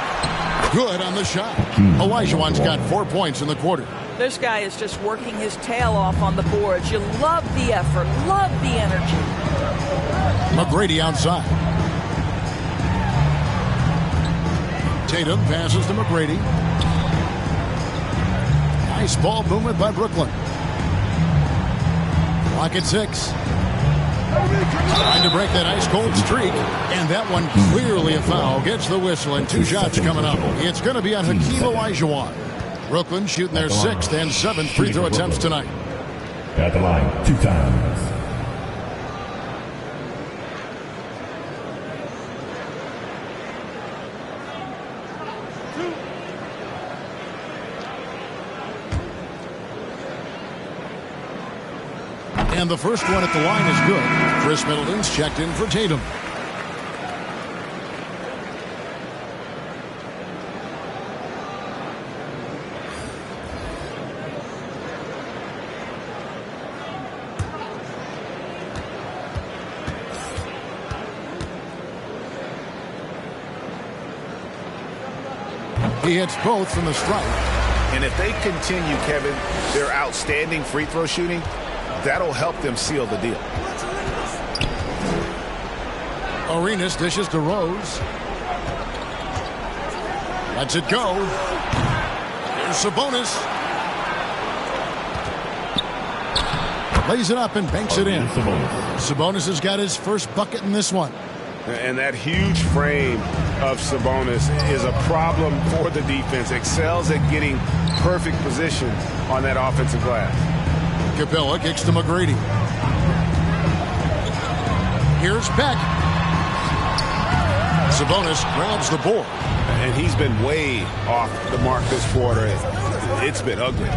Good on the shot. Olajuwon's got 4 points in the quarter. This guy is just working his tail off on the boards. You love the effort, love the energy. McGrady outside. Tatum passes to McGrady. Nice ball movement by Brooklyn. Clock at 6. Trying to break that ice-cold streak, and that one clearly a foul. Gets the whistle, and 2 shots coming up. It's going to be on Hakeem Olajuwon. Brooklyn shooting their 6th and 7th free throw attempts tonight. At the line, 2 times. And the first one at the line is good. Chris Middleton's checked in for Tatum. He hits both from the stripe. And if they continue, Kevin, their outstanding free throw shooting, that'll help them seal the deal. Arenas dishes to Rose. Lets it go. Here's Sabonis. Lays it up and banks it in. Sabonis has got his first bucket in this one. And that huge frame of Sabonis is a problem for the defense. Excels at getting perfect position on that offensive glass. Capella kicks to McGrady. Here's Beck. Sabonis grabs the board. And he's been way off the mark this quarter. It's been ugly.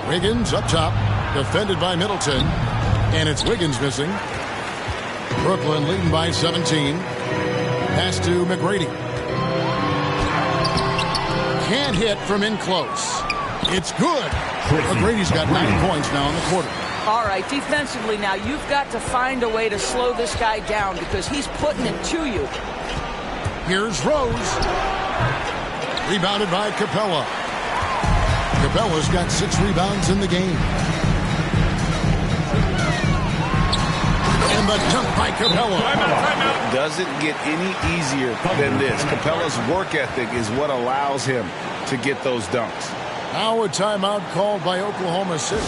Wiggins up top. Defended by Middleton. And it's Wiggins missing. Brooklyn leading by 17. Pass to McGrady. Can't hit from in close. It's good. McGrady's got 9 points now in the quarter. All right, defensively now, you've got to find a way to slow this guy down because he's putting it to you. Here's Rose. Rebounded by Capella. Capella's got 6 rebounds in the game. And the dunk by Capella. Doesn't get any easier than this. Capella's work ethic is what allows him to get those dunks. Now a timeout called by Oklahoma City.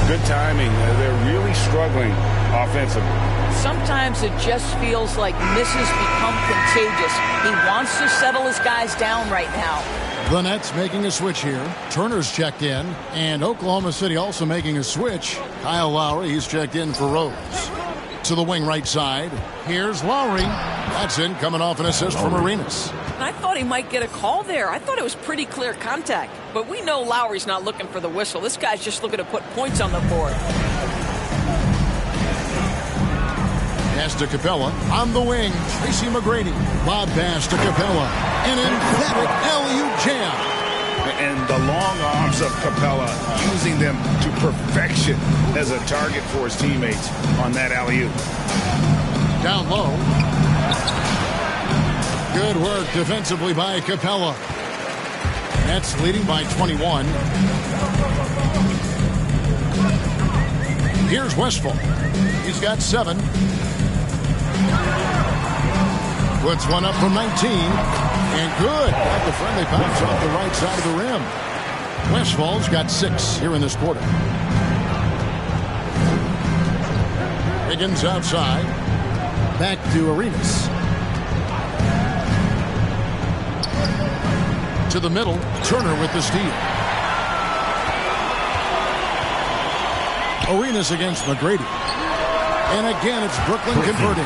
Good timing. They're really struggling offensively. Sometimes it just feels like misses become contagious. He wants to settle his guys down right now. The Nets making a switch here. Turner's checked in. And Oklahoma City also making a switch. Kyle Lowry, he's checked in for Rose. To the wing right side. Here's Lowry. That's in, coming off an assist from Arenas. I thought he might get a call there. I thought it was pretty clear contact. But we know Lowry's not looking for the whistle. This guy's just looking to put points on the board. Pass to Capella. On the wing, Tracy McGrady. Lob pass to Capella. An emphatic alley-oop jam. And the long arms of Capella, using them to perfection as a target for his teammates on that alley-oop. Down low. Good work defensively by Capella. Nets leading by 21. Here's Westphal. He's got 7. Puts one up from 19. And good. Got the friendly bounce off the right side of the rim. Westphal's got 6 here in this quarter. Wiggins outside. Back to Arenas. To the middle. Turner with the steal. Arenas against McGrady. And again, it's Brooklyn converting.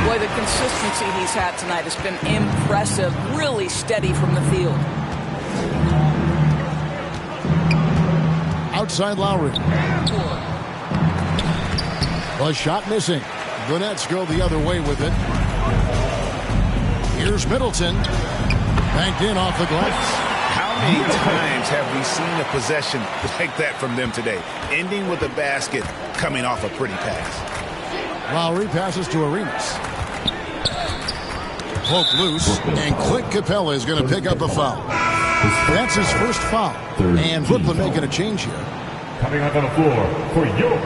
Boy, the consistency he's had tonight has been impressive. Really steady from the field. Outside Lowry. A shot missing. The Nets go the other way with it. Here's Middleton. Banked in off the glass. How many times have we seen a possession like that from them today? Ending with a basket, coming off a pretty pass. Lowry passes to Arenas. Poke loose, and Clint Capella is going to pick up a foul. That's his first foul. And Brooklyn making a change here. Coming out on the floor for your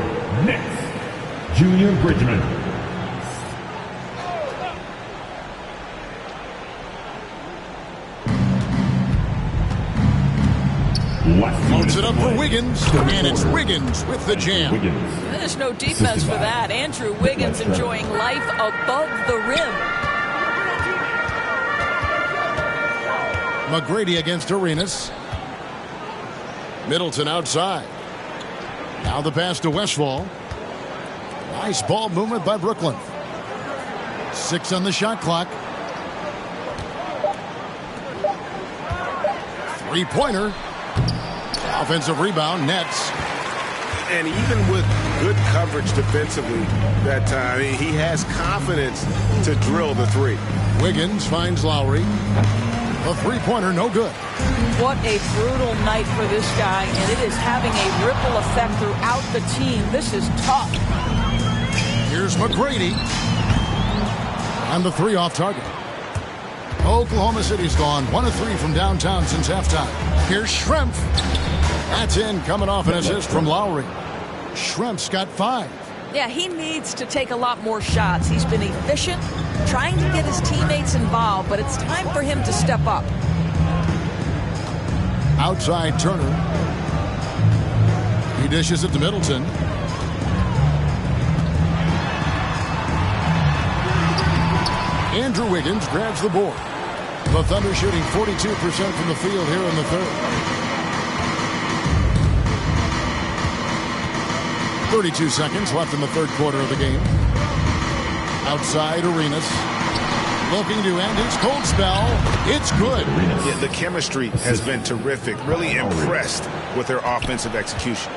Knicks, Junior Bridgman. Floats it up for Wiggins, and it's Wiggins with the jam. There's no defense for that. Andrew Wiggins enjoying life above the rim. McGrady against Arenas. Middleton outside. Now the pass to Westphal. Nice ball movement by Brooklyn. 6 on the shot clock. Three-pointer. Offensive rebound, Nets. And even with good coverage defensively that time, he has confidence to drill the three. Wiggins finds Lowry. A three-pointer, no good. What a brutal night for this guy, and it is having a ripple effect throughout the team. This is tough. Here's McGrady. And the three off target. Oklahoma City's gone 1 of 3 from downtown since halftime. Here's Schrempf. That's in, coming off an assist from Lowry. Schrempf's got 5. Yeah, he needs to take a lot more shots. He's been efficient, trying to get his teammates involved, but it's time for him to step up. Outside Turner. He dishes it to Middleton. Andrew Wiggins grabs the board. The Thunder shooting 42% from the field here in the third. 32 seconds left in the third quarter of the game. Outside Arenas. Looking to end his cold spell. It's good. Yeah, the chemistry has been terrific. Really impressed with their offensive execution.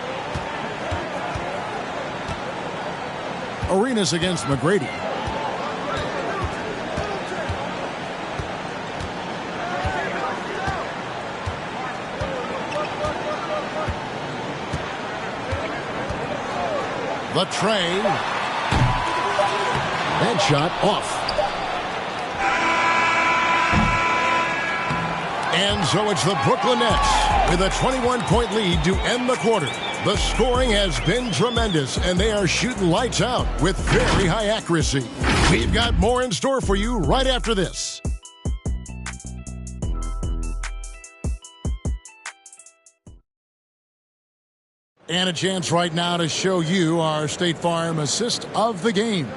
Arenas against McGrady. The tray. Headshot off. And so it's the Brooklyn Nets with a 21-point lead to end the quarter. The scoring has been tremendous, and they are shooting lights out with very high accuracy. We've got more in store for you right after this. And a chance right now to show you our State Farm assist of the game.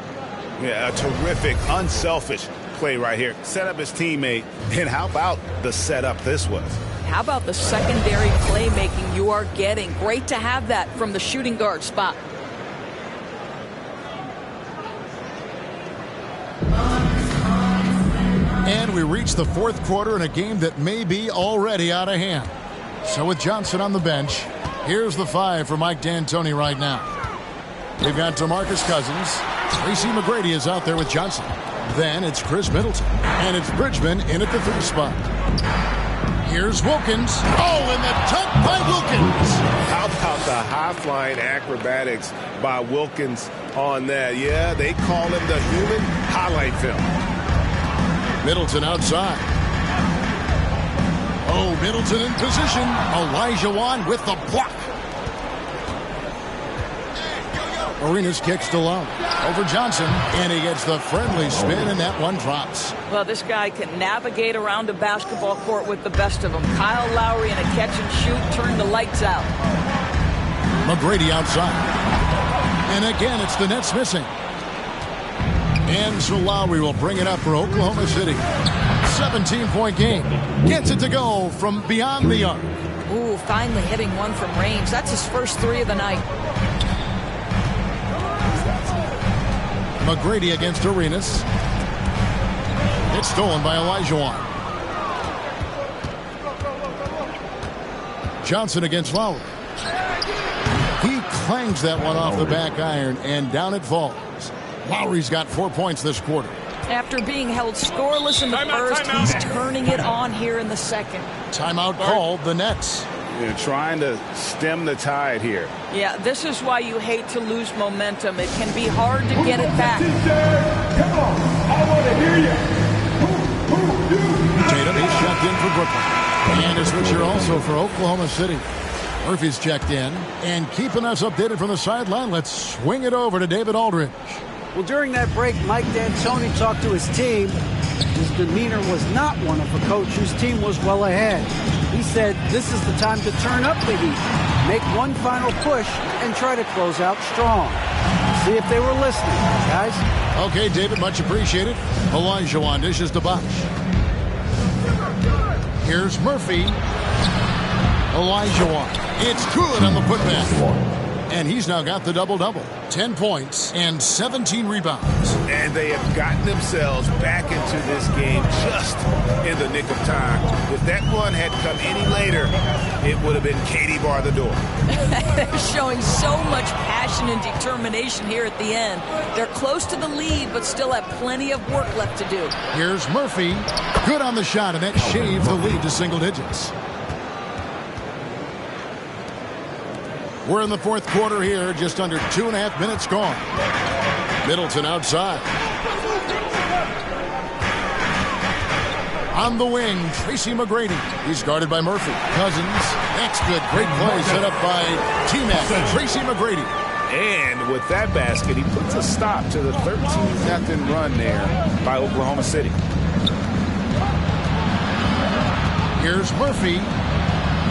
Yeah, a terrific, unselfish play right here. Set up his teammate. And how about the setup this was? How about the secondary playmaking you are getting? Great to have that from the shooting guard spot. And we reach the fourth quarter in a game that may be already out of hand. So with Johnson on the bench, here's the 5 for Mike D'Antoni right now. We've got DeMarcus Cousins. Tracy McGrady is out there with Johnson. Then it's Chris Middleton. And it's Bridgman in at the 3 spot. Here's Wilkins. Oh, and the dunk by Wilkins. How about the high-flying acrobatics by Wilkins on that? Yeah, they call him the human highlight film. Middleton outside. Oh, Middleton in position. Elijah Wan with the block. Arenas kicks to Lowry. Over Johnson, and he gets the friendly spin, and that one drops. Well, this guy can navigate around a basketball court with the best of them. Kyle Lowry in a catch and shoot, turn the lights out. McGrady outside. And again, it's the Nets missing. And so Lowry will bring it up for Oklahoma City. 17-point game. Gets it to go from beyond the arc. Ooh, finally hitting one from range. That's his first 3 of the night. McGrady against Arenas. It's stolen by Elijah Wan. Johnson against Lowry. He clangs that one off the back iron, and down it falls. Lowry's got 4 points this quarter. After being held scoreless in the first, he's turning it on here in the second. Timeout called the Nets. You're trying to stem the tide here. Yeah, this is why you hate to lose momentum. It can be hard to get it back. Come on, I want to hear you. Tatum is checked in for Brooklyn. And a switcher also for Oklahoma City. Murphy's checked in. And keeping us updated from the sideline, let's swing it over to David Aldridge. Well, during that break, Mike D'Antoni talked to his team. His demeanor was not one of a coach whose team was well ahead. He said this is the time to turn up the heat, make one final push, and try to close out strong. See if they were listening, guys. Okay, David, much appreciated. Olajuwon dishes to Bosch. Here's Murphy. Olajuwon. It's good on the putback. And he's now got the double-double. 10 points and 17 rebounds. And they have gotten themselves back into this game just in the nick of time. If that run had come any later, it would have been Katie bar the door. They're showing so much passion and determination here at the end. They're close to the lead, but still have plenty of work left to do. Here's Murphy. Good on the shot, and that shaved the lead to single digits. We're in the fourth quarter here, just under 2.5 minutes gone. Middleton outside. On the wing, Tracy McGrady. He's guarded by Murphy. Cousins. That's good. Great play set up by T-Mac. Tracy McGrady. And with that basket, he puts a stop to the 13-0 run there by Oklahoma City. Here's Murphy.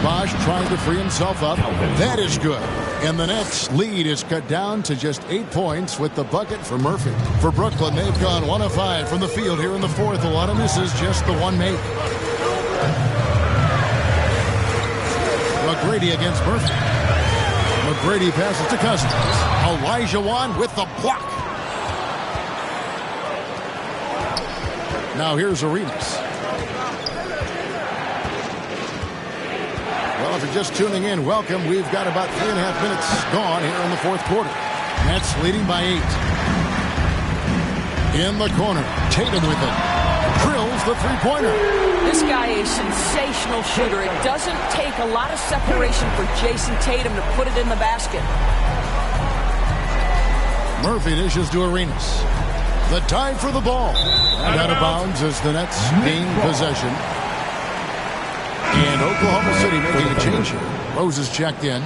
Bosch trying to free himself up. That is good. And the Nets' lead is cut down to just 8 points with the bucket for Murphy. For Brooklyn, they've gone 1 of 5 from the field here in the fourth. A lot of misses, just the one make. McGrady against Murphy. McGrady passes to Cousins. Olajuwon with the block. Now here's Arenas. Well, if you're just tuning in, welcome. We've got about 3.5 minutes gone here in the fourth quarter. Nets leading by 8. In the corner, Tatum with it. Drills the three-pointer. This guy is a sensational shooter. It doesn't take a lot of separation for Jason Tatum to put it in the basket. Murphy dishes to Arenas. The dive for the ball. And out of bounds as the Nets gain possession. And Oklahoma City making a change here. Rose is checked in.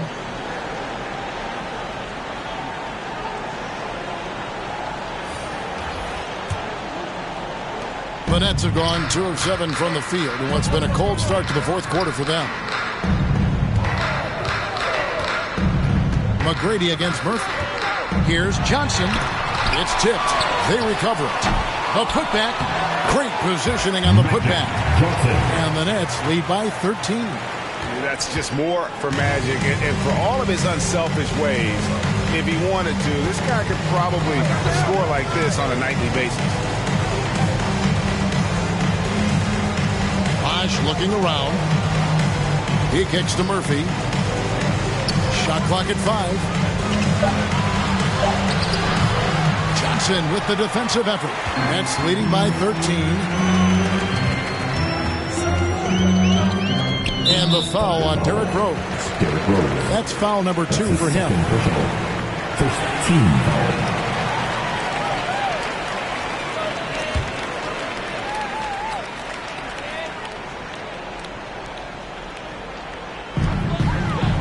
The Nets have gone 2 of 7 from the field in what's been a cold start to the fourth quarter for them. McGrady against Murphy. Here's Johnson. It's tipped. They recover it. The putback. Great positioning on the putback. And the Nets lead by 13. That's just more for Magic. And for all of his unselfish ways, if he wanted to, this guy could probably score like this on a nightly basis. Bosch looking around. He kicks to Murphy. Shot clock at 5. Johnson with the defensive effort. Nets leading by 13. And the foul on Derrick Rose. That's foul number 2 for him. First team foul.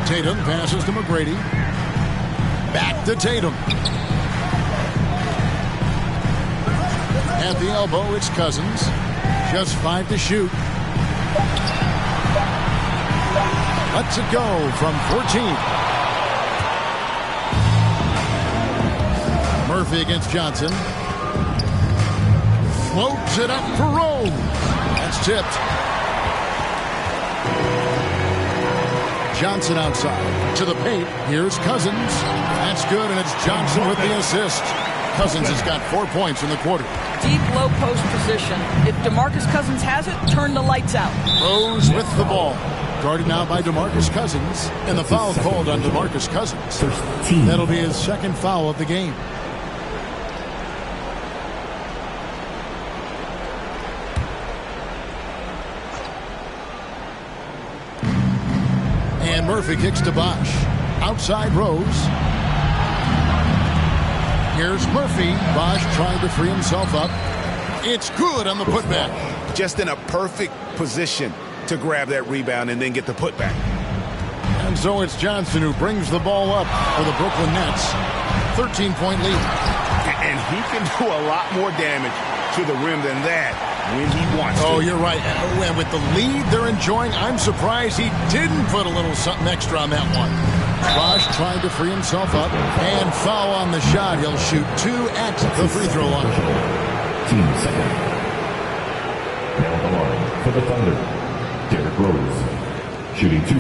Tatum passes to McGrady. Back to Tatum. At the elbow, it's Cousins. Just 5 to shoot. Lets it go from 14. Murphy against Johnson. Floats it up for Rose. That's tipped. Johnson outside. To the paint. Here's Cousins. That's good, and it's Johnson with the assist. Cousins has got 4 points in the quarter. Deep low post position. If DeMarcus Cousins has it, turn the lights out. Rose with the ball. Guarded now by DeMarcus Cousins. And the foul called on DeMarcus Cousins. That'll be his second foul of the game. And Murphy kicks to Bosch. Outside Rose. Here's Murphy. Bosch trying to free himself up. It's good on the putback. Just in a perfect position to grab that rebound and then get the putback. And so it's Johnson who brings the ball up for the Brooklyn Nets. 13-point lead. And he can do a lot more damage to the rim than that when he wants to. Oh, you're right. And with the lead they're enjoying, I'm surprised he didn't put a little something extra on that one. Bosch trying to free himself up and foul on the shot. He'll shoot 2 at the free throw line. Team second. Now on the line for the Thunder, Derrick Rose, shooting 2.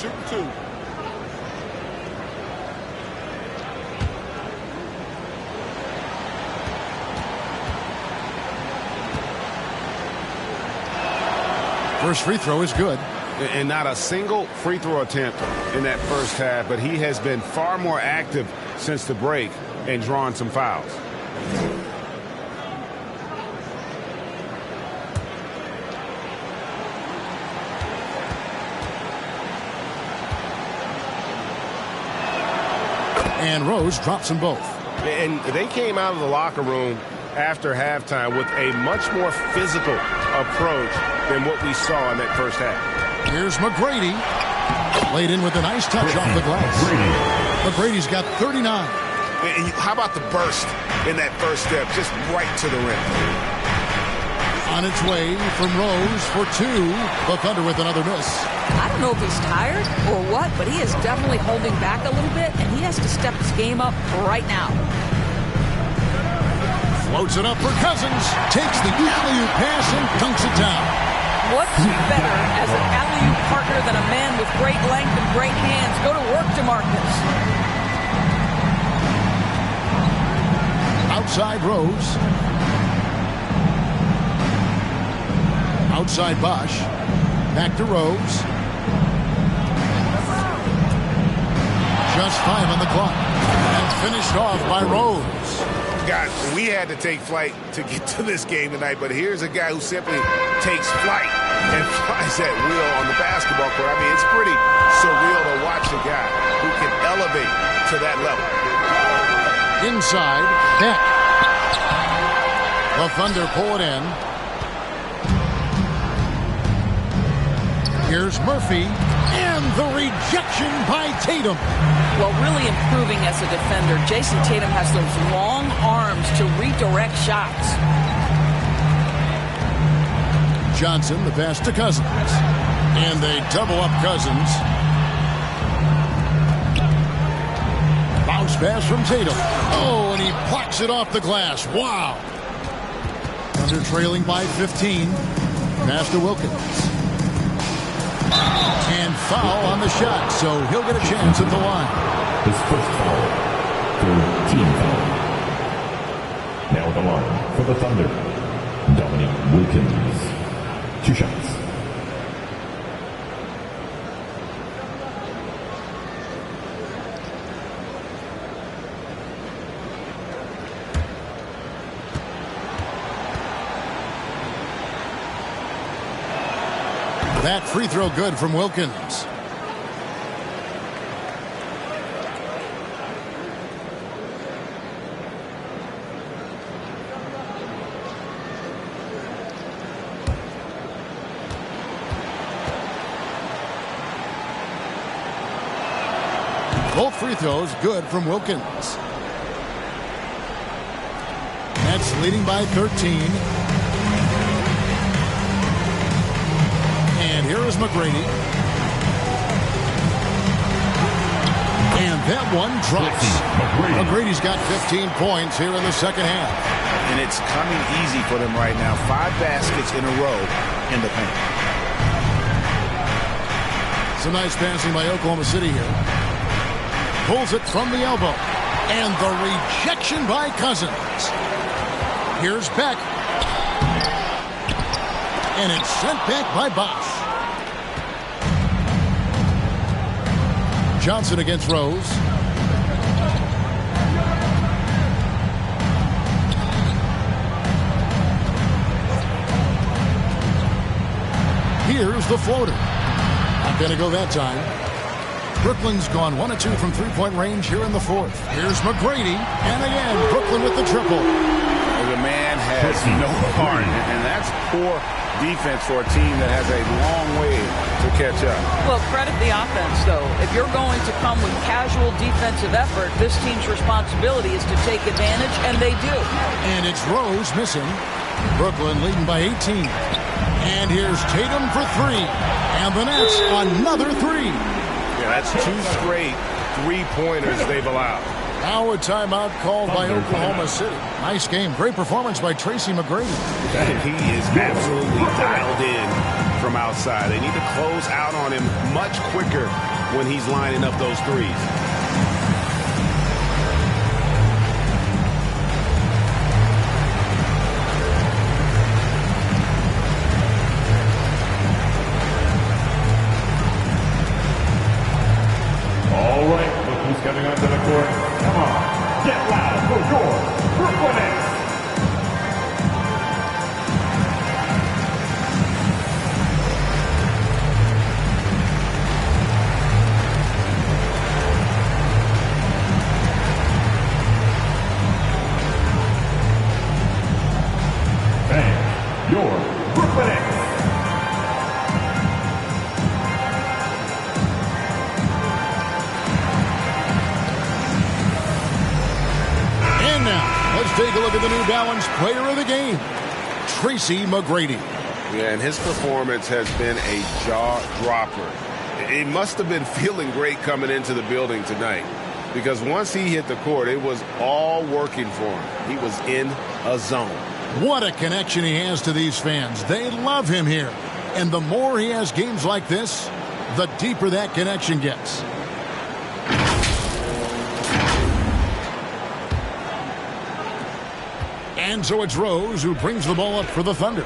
Shooting 2. First free throw is good. And not a single free throw attempt in that first half, but he has been far more active since the break and drawn some fouls. And Rose drops them both. And they came out of the locker room after halftime with a much more physical approach than what we saw in that first half. Here's McGrady. Laid in with a nice touch off the glass. McGrady's got 39. And how about the burst in that first step, just right to the rim. On its way from Rose for 2. The Thunder with another miss. I don't know if he's tired or what, but he is definitely holding back a little bit, and he has to step his game up right now. Floats it up for Cousins. Takes the alley-oop pass and dunks it down. What's better as an alley-oop partner than a man with great length and great hands? Go to work, DeMarcus. Outside Rose. Outside Bosch. Back to Rose. Just 5 on the clock. And finished off by Rose. Guys, we had to take flight to get to this game tonight, but here's a guy who simply takes flight and flies that wheel on the basketball court. I mean, it's pretty surreal to watch a guy who can elevate to that level. Inside, Beck. The Thunder pull it in. Here's Murphy, and the rejection by Tatum. Well, really improving as a defender. Jason Tatum has those long arms to redirect shots. Johnson, the pass to Cousins. And they double up Cousins. Bounce pass from Tatum. Oh, and he plucks it off the glass. Wow. Thunder trailing by 15. Pass to Wilkins. And foul on the shot, so he'll get a chance at the line. His first foul, 3rd team foul. Now at the line for the Thunder, Dominique Wilkins, 2 shots. That free throw good from Wilkins. Both free throws good from Wilkins. Nets leading by 13. And here is McGrady. And that one drops. McGrady's got 15 points here in the second half. And it's coming easy for them right now. 5 baskets in a row in the paint. Some nice passing by Oklahoma City here. Pulls it from the elbow. And the rejection by Cousins. Here's Beck. And it's sent back by Bosch. Johnson against Rose. Here's the floater. Not going to go that time. Brooklyn's gone 1 of 2 from three-point range here in the fourth. Here's McGrady. And again, Brooklyn with the triple. The man has no heart, and that's poor defense for a team that has a long way to catch up. Well, credit the offense, though. If you're going to come with casual defensive effort, this team's responsibility is to take advantage, and they do. And it's Rose missing. Brooklyn leading by 18. And here's Tatum for three. And the Nets, another three. Yeah, that's 2 straight three-pointers they've allowed. Now a timeout called by Oklahoma City. Nice game. Great performance by Tracy McGrady. He is absolutely dialed in from outside. They need to close out on him much quicker when he's lining up those threes. All right, look who's coming onto the court. Come on, get loud for your Brooklyn Nets. And your Brooklyn Nets. Let's take a look at the New Balance player of the game, Tracy McGrady. Yeah, and his performance has been a jaw-dropper. He must have been feeling great coming into the building tonight, because once he hit the court, it was all working for him. He was in a zone. What a connection he has to these fans. They love him here. And the more he has games like this, the deeper that connection gets. And so it's Rose who brings the ball up for the Thunder.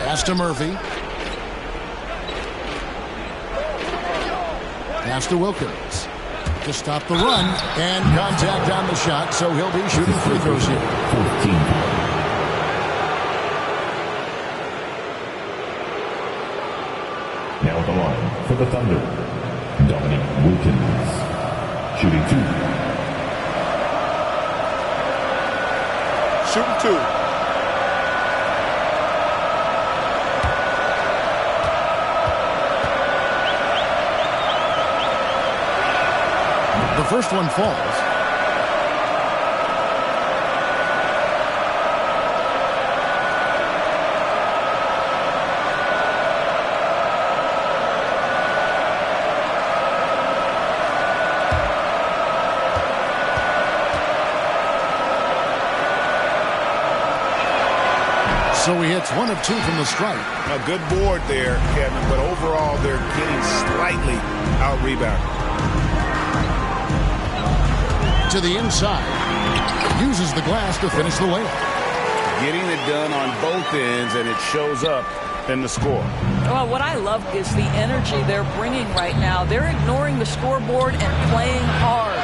Pass to Murphy. Pass to Wilkins. To stop the run. And contact on the shot, so he'll be shooting free throws here. 14. Now at the line for the Thunder, Wilkins. Shooting 2. Shooting 2. The first one falls. So he hits 1 of 2 from the stripe. A good board there, Kevin, but overall they're getting slightly out-rebounded. To the inside. Uses the glass to finish the layup. Getting it done on both ends, and it shows up in the score. Well, what I love is the energy they're bringing right now. They're ignoring the scoreboard and playing hard.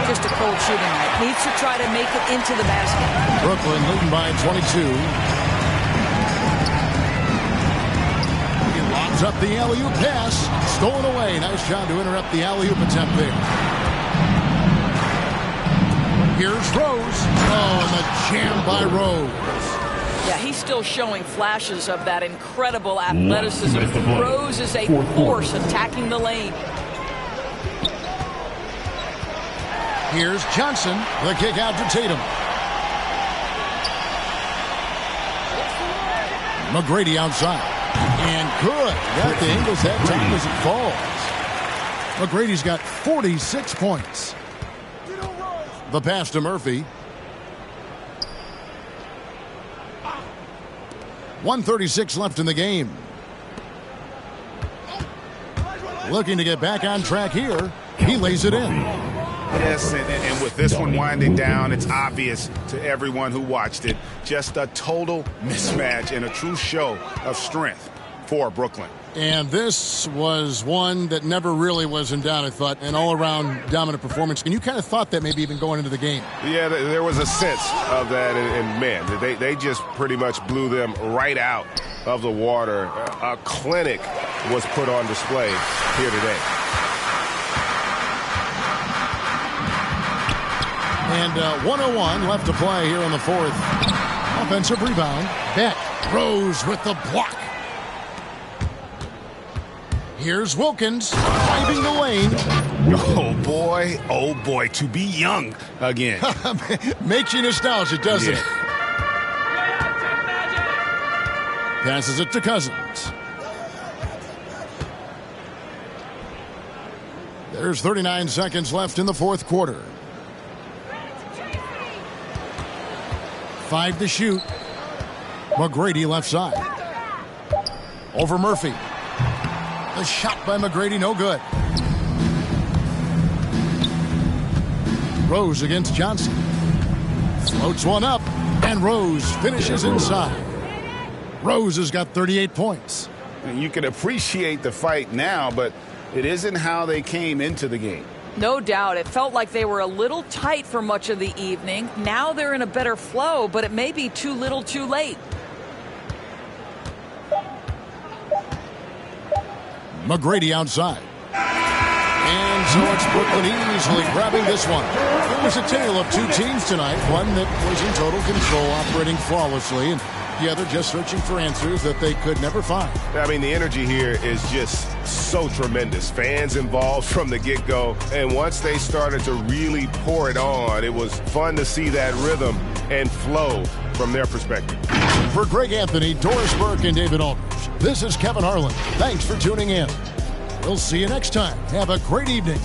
Just a cold shooting night. Needs to try to make it into the basket. Brooklyn leading by 22. Up the alley-oop pass, stolen away. Nice job to interrupt the alley-oop attempt there. Here's Rose. Oh, and the jam by Rose. Yeah, he's still showing flashes of that incredible athleticism. Rose is a force attacking the lane. Here's Johnson. The kick out to Tatum. McGrady outside. And good. Got the angles that time as it falls. McGrady's got 46 points. The pass to Murphy. 1:36 left in the game. Looking to get back on track here. He lays it in. Yes, and with this one winding down, it's obvious to everyone who watched it. Just a total mismatch and a true show of strength for Brooklyn. And this was one that never really was in doubt, I thought, an all-around dominant performance. And you kind of thought that maybe even going into the game. Yeah, there was a sense of that, and man, they just pretty much blew them right out of the water. A clinic was put on display here today. And 1:01 left to play here in the fourth. Offensive rebound. Beck Rose with the block. Here's Wilkins driving the lane. Oh boy, to be young again. Makes you nostalgic, doesn't it? Passes it to Cousins. There's 39 seconds left in the fourth quarter. 5 to shoot. McGrady left side. Over Murphy. The shot by McGrady, no good. Rose against Johnson. Floats one up, and Rose finishes inside. Rose has got 38 points. And you can appreciate the fight now, but it isn't how they came into the game. No doubt. It felt like they were a little tight for much of the evening. Now they're in a better flow, but it may be too little too late. McGrady outside. And so it's Brooklyn easily grabbing this one. It was a tale of two teams tonight. One that was in total control, operating flawlessly, and the other just searching for answers that they could never find. I mean, the energy here is just so tremendous. Fans involved from the get-go. And once they started to really pour it on, it was fun to see that rhythm and flow from their perspective. For Greg Anthony, Doris Burke, and David Aldridge, this is Kevin Harlan. Thanks for tuning in. We'll see you next time. Have a great evening.